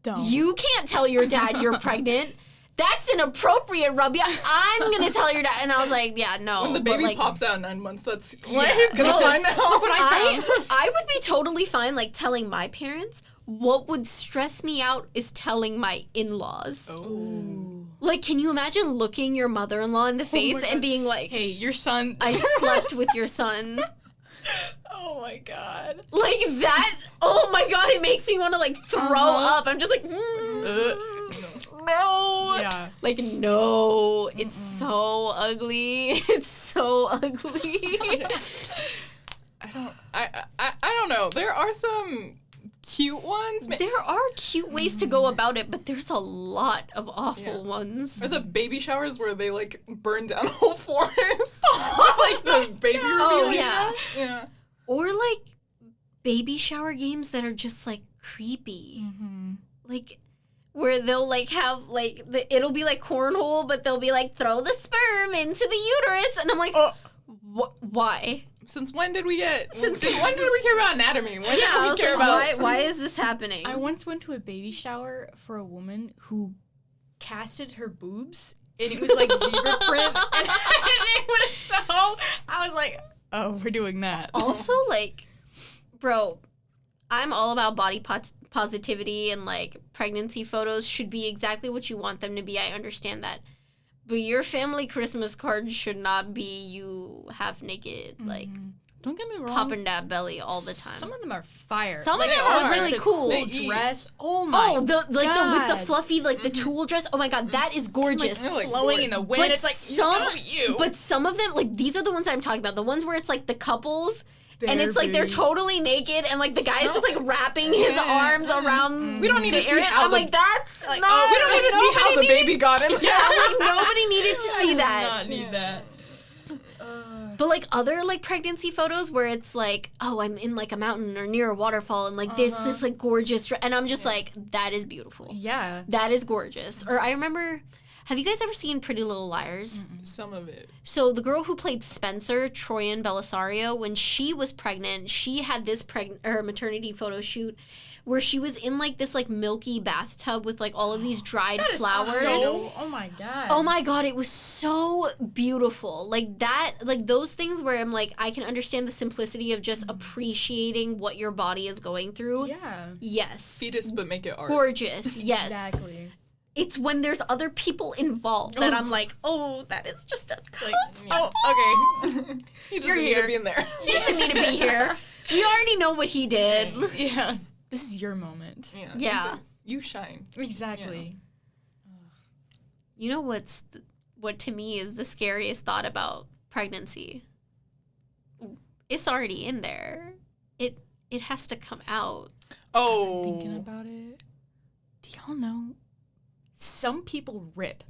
Speaker 2: Don't.
Speaker 1: You can't tell your dad you're pregnant. That's inappropriate, Rabia. I'm gonna tell your dad. And I was like, yeah, no.
Speaker 3: When the
Speaker 1: but,
Speaker 3: baby
Speaker 1: like,
Speaker 3: pops out in 9 months, that's
Speaker 1: yeah,
Speaker 3: what he's gonna find out.
Speaker 2: What I found.
Speaker 1: I would be totally fine like telling my parents. What would stress me out is telling my in-laws.
Speaker 3: Oh.
Speaker 1: Like, can you imagine looking your mother-in-law in the face and being like,
Speaker 2: Hey, your son.
Speaker 1: I slept with your son?
Speaker 2: Oh my God.
Speaker 1: Like that? Oh my God, it makes me want to like throw up. I'm just like, no.
Speaker 2: Yeah.
Speaker 1: Like, no, it's so ugly. It's so ugly.
Speaker 3: I don't know. There are some cute ones.
Speaker 1: There are cute ways to go about it, but there's a lot of awful ones.
Speaker 3: Or the baby showers where they like burn down a whole forest. Like the baby reveal.
Speaker 1: Oh,
Speaker 3: you
Speaker 1: yeah.
Speaker 3: know? Yeah.
Speaker 1: Or like baby shower games that are just like creepy. Like where they'll like have like it'll be like cornhole, but they'll be like throw the sperm into the uterus, and I'm like, why?
Speaker 3: Since when did we get?
Speaker 1: Since-
Speaker 3: when did we care about anatomy? When
Speaker 1: I
Speaker 3: did we
Speaker 1: was
Speaker 3: care
Speaker 1: like,
Speaker 3: about?
Speaker 1: why is this happening?
Speaker 2: I once went to a baby shower for a woman who casted her boobs, and it was like zebra print, and it was so. I was like, oh, we're doing that.
Speaker 1: Also, like, bro, I'm all about body positivity, and like pregnancy photos should be exactly what you want them to be. I understand that. But your family Christmas card should not be you half naked. Like,
Speaker 2: Don't get me wrong.
Speaker 1: popping that belly all the time.
Speaker 2: Some of them are fire.
Speaker 1: Some of
Speaker 2: Like,
Speaker 1: them are
Speaker 2: like
Speaker 1: really
Speaker 2: the
Speaker 1: cool.
Speaker 2: cool
Speaker 3: They
Speaker 2: dress. Oh my.
Speaker 1: Oh, the with the
Speaker 2: God.
Speaker 1: fluffy the tulle dress. Oh my god, that is gorgeous.
Speaker 3: they're like
Speaker 2: flowing in the wind.
Speaker 1: But
Speaker 2: It's like
Speaker 1: but some of them, like these are the ones that I'm talking about. The ones where it's like the couples, and
Speaker 2: Bare
Speaker 1: it's like they're
Speaker 2: booty.
Speaker 1: totally naked, and like the guy's just like wrapping his arms around.
Speaker 3: We don't need
Speaker 1: the
Speaker 3: to see
Speaker 1: area.
Speaker 3: how
Speaker 1: I'm
Speaker 3: the-
Speaker 1: like, that's
Speaker 2: Like,
Speaker 1: not.
Speaker 2: oh,
Speaker 3: We don't need to see how the baby got in.
Speaker 1: Yeah, I'm like nobody needed to see
Speaker 2: I do
Speaker 1: that.
Speaker 2: not need that.
Speaker 1: But like other like pregnancy photos where it's like, oh, I'm in like a mountain or near a waterfall, and like there's this like gorgeous, and I'm just like, that is beautiful.
Speaker 2: Yeah.
Speaker 1: That is gorgeous. Or I remember, have you guys ever seen Pretty Little Liars?
Speaker 3: Some of it.
Speaker 1: So the girl who played Spencer, Troyan Belisario, when she was pregnant, she had this maternity photo shoot where she was in like this like milky bathtub with like all of these dried flowers.
Speaker 2: Oh my god.
Speaker 1: Oh my god, it was so beautiful. Like that, like those things where I'm like, I can understand the simplicity of just appreciating what your body is going through.
Speaker 2: Yeah.
Speaker 1: Yes.
Speaker 3: Fetus, but make it art.
Speaker 1: Gorgeous. Yes.
Speaker 2: Exactly.
Speaker 1: It's when there's other people involved that I'm like, oh, that is just a
Speaker 2: Like, oh, okay.
Speaker 3: He doesn't
Speaker 2: You're
Speaker 3: need
Speaker 2: here.
Speaker 3: to be in there.
Speaker 1: He doesn't need to be here. We already know what he did.
Speaker 2: Yeah. This is your moment.
Speaker 3: Yeah.
Speaker 1: Yeah.
Speaker 3: It's like, you shine.
Speaker 2: Exactly.
Speaker 1: You know what to me is the scariest thought about pregnancy? It's already in there. It has to come out.
Speaker 3: Oh.
Speaker 2: Thinking about it. Do y'all know? Some people rip.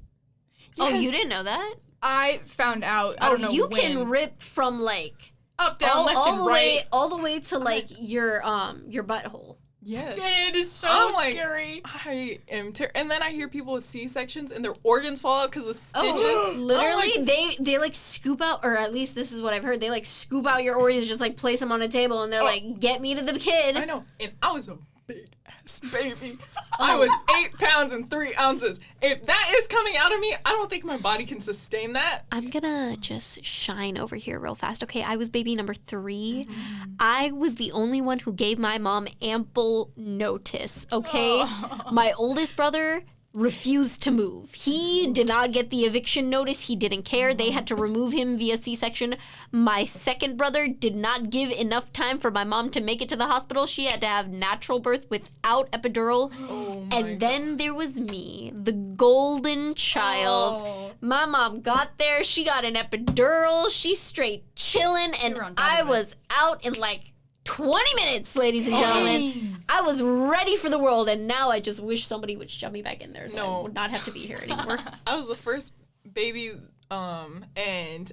Speaker 1: Oh,
Speaker 3: Yes.
Speaker 1: you didn't know that?
Speaker 2: I found out. I don't know
Speaker 1: you
Speaker 2: when.
Speaker 1: can rip from like
Speaker 2: Up, down, left,
Speaker 1: all
Speaker 2: and
Speaker 1: the
Speaker 2: right.
Speaker 1: way all the way to like your butthole.
Speaker 3: Yes.
Speaker 2: It is so
Speaker 3: I'm like,
Speaker 2: scary.
Speaker 3: I am and then I hear people with C-sections and their organs fall out because of stitches.
Speaker 1: Oh, literally,
Speaker 3: I'm
Speaker 1: they like scoop out, or at least this is what I've heard. They like scoop out your organs, just like place them on a table, and they're like, "Get me to the kid."
Speaker 3: I know. And I was a big ass baby. I was 8 pounds and 3 ounces. If that is coming out of me, I don't think my body can sustain that.
Speaker 1: I'm gonna just shine over here real fast. Okay, I was baby number 3.
Speaker 2: Mm-hmm.
Speaker 1: I was the only one who gave my mom ample notice. Okay, my oldest brother refused to move. He did not get the eviction notice. He didn't care. They had to remove him via C-section. My second brother did not give enough time for my mom to make it to the hospital. She had to have natural birth without epidural.
Speaker 3: Oh my
Speaker 1: And then there was me, the golden child.
Speaker 2: Oh.
Speaker 1: My mom got there. She got an epidural. She's straight chilling. And
Speaker 2: were on top
Speaker 1: I
Speaker 2: of it.
Speaker 1: was out in like 20 minutes, ladies and gentlemen. I was ready for the world. And now I just wish somebody would shove me back in there so I
Speaker 3: No.
Speaker 1: would not have to be here anymore.
Speaker 3: I was the first baby, and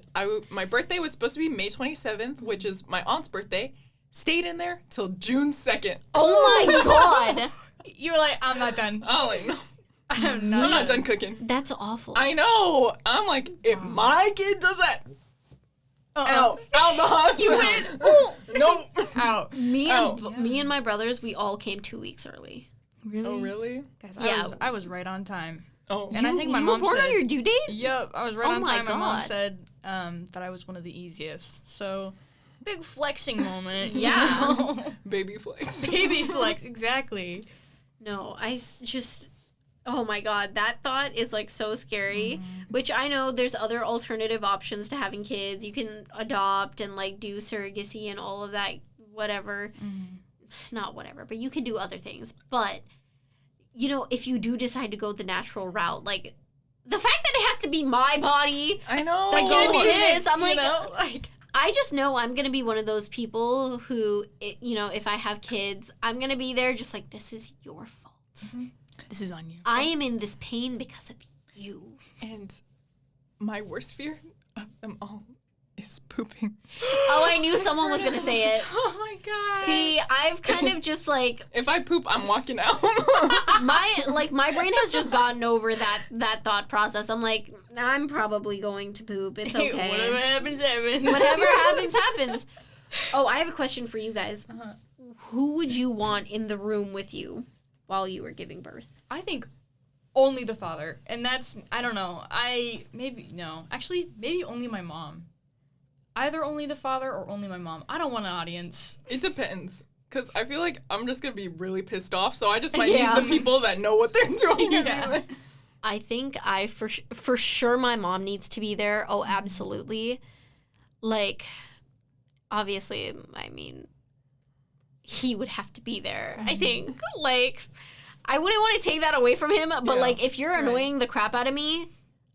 Speaker 3: my birthday was supposed to be May 27th, which is my aunt's birthday. Stayed in there till June 2nd.
Speaker 1: Oh my God.
Speaker 2: You were like, I'm not done.
Speaker 3: I'm like, no,
Speaker 2: I'm
Speaker 3: I'm
Speaker 2: not
Speaker 3: not
Speaker 2: done.
Speaker 3: done cooking.
Speaker 1: That's awful.
Speaker 3: I know. I'm like, if my kid does that,
Speaker 2: Uh-oh.
Speaker 3: out the hospital. Nope.
Speaker 2: Out.
Speaker 1: me
Speaker 3: Oh.
Speaker 1: and my brothers, we all came 2 weeks early.
Speaker 2: Really?
Speaker 3: Oh, really?
Speaker 2: Guys,
Speaker 1: Yeah.
Speaker 2: I was right on time.
Speaker 3: Oh.
Speaker 2: And I think my
Speaker 1: you
Speaker 2: mom
Speaker 1: were born
Speaker 2: said,
Speaker 1: on your due date?
Speaker 2: Yep, I was right
Speaker 1: Oh
Speaker 2: on
Speaker 1: my
Speaker 2: time. My mom
Speaker 1: God.
Speaker 2: said that I was one of the easiest. So, big flexing moment. you
Speaker 1: Yeah.
Speaker 2: know?
Speaker 3: Baby flex.
Speaker 2: Baby flex, exactly.
Speaker 1: No, just, oh my God, that thought is like so scary, which I know there's other alternative options to having kids. You can adopt and like do surrogacy and all of that, whatever. Not whatever, but you can do other things. But, you know, if you do decide to go the natural route, like the fact that it has to be my body
Speaker 3: I know.
Speaker 1: that goes through this, I'm
Speaker 2: you
Speaker 1: like,
Speaker 2: know? Like,
Speaker 1: I just know I'm going to be one of those people who, you know, if I have kids, I'm going to be there just like, this is your fault.
Speaker 2: this is on you.
Speaker 1: I am in this pain because of you.
Speaker 3: And my worst fear of them all is pooping.
Speaker 1: Oh, I knew someone was going to say it.
Speaker 2: Oh my god.
Speaker 1: See, I've kind of just like,
Speaker 3: If I poop, I'm walking out.
Speaker 1: my brain has just gotten over that thought process. I'm like, I'm probably going to poop. It's okay.
Speaker 2: Whatever happens, happens.
Speaker 1: Whatever happens, happens. Oh, I have a question for you guys.
Speaker 2: Uh-huh.
Speaker 1: Who would you want in the room with you while you were giving birth?
Speaker 2: I think only the father. And that's, I don't know. Actually, maybe only my mom. Either only the father or only my mom. I don't want an audience.
Speaker 3: It depends. Because I feel like I'm just going to be really pissed off. So I just might
Speaker 1: Yeah.
Speaker 3: need the people that know what they're doing.
Speaker 2: Yeah.
Speaker 1: I think for sure my mom needs to be there. Oh, absolutely. Like, obviously, I mean, he would have to be there. I think, like, I wouldn't want to take that away from him, but like, if you're annoying the crap out of me,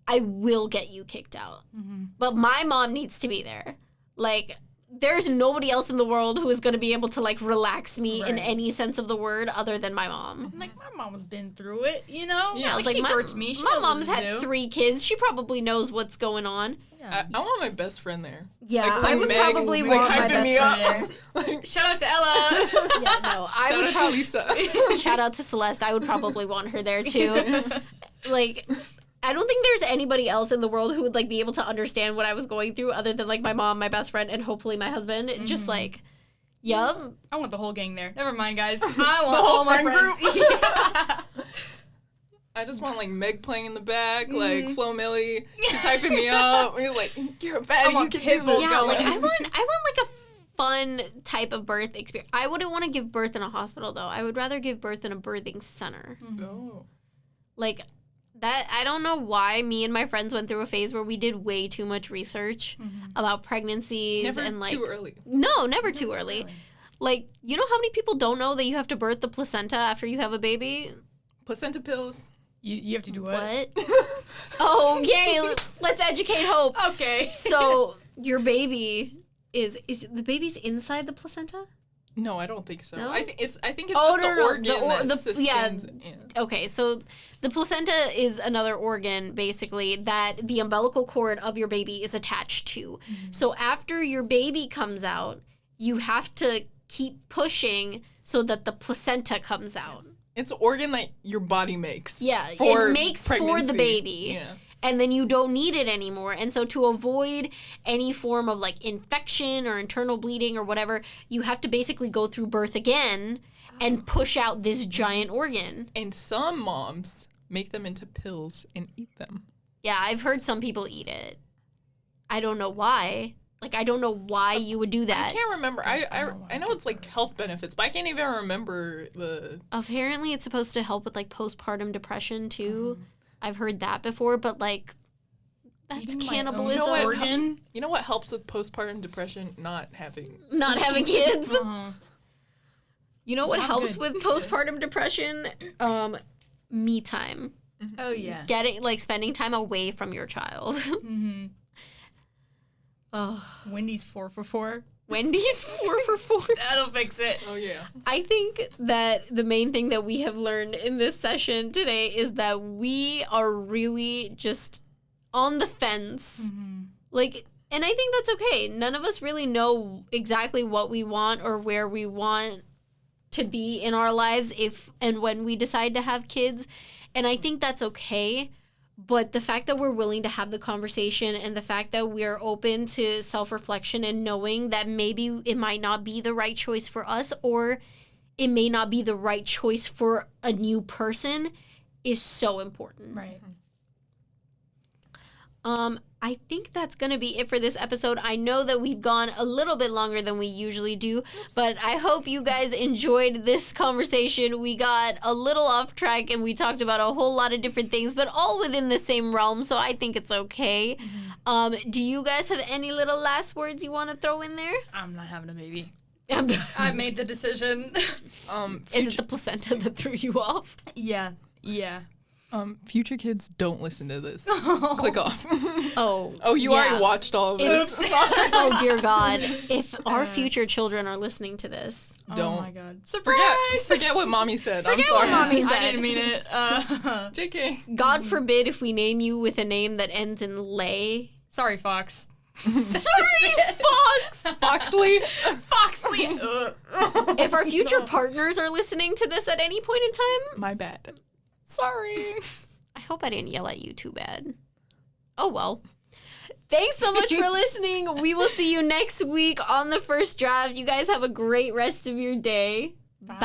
Speaker 1: I will get you kicked out. But my mom needs to be there. Like, there's nobody else in the world who is going to be able to, like, relax me in any sense of the word other than my mom.
Speaker 2: Like, my mom has been through it, you know?
Speaker 1: Yeah,
Speaker 2: like,
Speaker 1: like
Speaker 2: she
Speaker 1: my,
Speaker 2: birthed me. She
Speaker 1: my
Speaker 2: knows
Speaker 1: mom's
Speaker 2: what to
Speaker 1: had
Speaker 2: do.
Speaker 1: 3 kids. She probably knows what's going on.
Speaker 2: Yeah.
Speaker 3: I want my best friend there.
Speaker 1: Yeah,
Speaker 3: Like,
Speaker 1: I
Speaker 3: when
Speaker 1: would
Speaker 3: Meg,
Speaker 1: probably
Speaker 3: like,
Speaker 1: want my
Speaker 3: hyping
Speaker 1: best
Speaker 3: me
Speaker 1: friend
Speaker 3: up.
Speaker 1: there.
Speaker 3: Like,
Speaker 2: Shout out to Ella.
Speaker 1: Yeah, no, I
Speaker 3: shout
Speaker 1: would
Speaker 3: out to
Speaker 1: probably
Speaker 3: Lisa.
Speaker 1: shout out to Celeste. I would probably want her there too. Like, I don't think there's anybody else in the world who would like be able to understand what I was going through other than like my mom, my best friend, and hopefully my husband. Just like, yup.
Speaker 2: I want the whole gang there. Never mind, guys. I want
Speaker 3: whole
Speaker 2: all my
Speaker 3: friend
Speaker 2: friends.
Speaker 3: group.
Speaker 2: Yeah.
Speaker 3: I just want like Meg playing in the back, like Flo Milli, she's hyping me up. We're like, you're a baddie, you
Speaker 2: want
Speaker 3: can do
Speaker 2: Pitbull
Speaker 3: this.
Speaker 1: Yeah, like
Speaker 2: going.
Speaker 1: I want like a fun type of birth experience. I wouldn't want to give birth in a hospital though. I would rather give birth in a birthing center.
Speaker 3: Oh.
Speaker 1: Like that, I don't know why me and my friends went through a phase where we did way too much research about pregnancies
Speaker 3: Never
Speaker 1: and like
Speaker 3: too early.
Speaker 1: no, never too early. Like, you know how many people don't know that you have to birth the placenta after you have a baby?
Speaker 3: Placenta pills.
Speaker 2: You have to do what?
Speaker 1: What? Oh, yay! Let's educate Hope.
Speaker 2: Okay.
Speaker 1: So your baby is the baby's inside the placenta?
Speaker 3: No, I don't think so.
Speaker 1: No?
Speaker 3: I think it's
Speaker 1: Oh,
Speaker 3: just
Speaker 1: no,
Speaker 3: the
Speaker 1: no,
Speaker 3: organ
Speaker 1: the
Speaker 3: that sustains it. Yeah.
Speaker 1: Okay, so the placenta is another organ, basically, that the umbilical cord of your baby is attached to. So after your baby comes out, you have to keep pushing so that the placenta comes out.
Speaker 3: It's an organ that your body makes.
Speaker 1: Yeah,
Speaker 3: for
Speaker 1: it makes for the
Speaker 3: pregnancy.
Speaker 1: baby.
Speaker 3: Yeah.
Speaker 1: And then you don't need it anymore. And so to avoid any form of like infection or internal bleeding or whatever, you have to basically go through birth again and push out this giant organ.
Speaker 3: And some moms make them into pills and eat them.
Speaker 1: Yeah, I've heard some people eat it. I don't know why. Like, I don't know why you would do that.
Speaker 3: I can't remember. I know it's like health benefits, but I can't even remember the.
Speaker 1: Apparently, it's supposed to help with like postpartum depression too. I've heard that before, but like, that's
Speaker 2: Eating my own
Speaker 1: cannibalism.
Speaker 3: what?
Speaker 2: organ.
Speaker 3: You know what helps with postpartum depression? Not having.
Speaker 1: Not having kids.
Speaker 2: Uh-huh.
Speaker 1: You know what
Speaker 2: Not
Speaker 1: helps
Speaker 2: good.
Speaker 1: with postpartum depression? Me time.
Speaker 2: Oh yeah.
Speaker 1: Getting like spending time away from your child.
Speaker 2: Mm-hmm.
Speaker 1: Oh,
Speaker 2: Wendy's 4 for 4.
Speaker 1: Wendy's 4 for 4.
Speaker 2: That'll fix it.
Speaker 3: Oh yeah.
Speaker 1: I think that the main thing that we have learned in this session today is that we are really just on the fence. Like, and I think that's okay. None of us really know exactly what we want or where we want to be in our lives if and when we decide to have kids. And I think that's okay. But the fact that we're willing to have the conversation and the fact that we're open to self-reflection and knowing that maybe it might not be the right choice for us or it may not be the right choice for a new person is so important.
Speaker 2: Right.
Speaker 1: I think that's going to be it for this episode. I know that we've gone a little bit longer than we usually do, but I hope you guys enjoyed this conversation. We got a little off track and we talked about a whole lot of different things, but all within the same realm, so I think it's okay. Do you guys have any little last words you want to throw in there?
Speaker 2: I'm not having a baby.
Speaker 1: Is
Speaker 2: I made the decision.
Speaker 1: it the placenta that threw you off?
Speaker 2: Yeah. Yeah.
Speaker 3: Future kids, don't listen to this. Click off.
Speaker 1: Oh.
Speaker 3: Oh, you
Speaker 1: yeah.
Speaker 3: already watched all of this.
Speaker 1: Oh, dear God. If our future children are listening to this,
Speaker 3: Don't.
Speaker 2: Oh my god. Surprise!
Speaker 3: Forget what mommy said. I'm
Speaker 1: Forget
Speaker 3: sorry.
Speaker 1: what mommy
Speaker 2: I
Speaker 1: said.
Speaker 2: didn't mean it.
Speaker 3: JK.
Speaker 1: God forbid if we name you with a name that ends in lay.
Speaker 2: Sorry, Fox.
Speaker 1: Sorry, Fox!
Speaker 3: Foxley.
Speaker 2: Foxley.
Speaker 1: If our future partners are listening to this at any point in time,
Speaker 3: My bad. Sorry.
Speaker 1: I hope I didn't yell at you too bad. Oh, well. Thanks so much for listening. We will see you next week on The First Draft. You guys have a great rest of your day. Bye.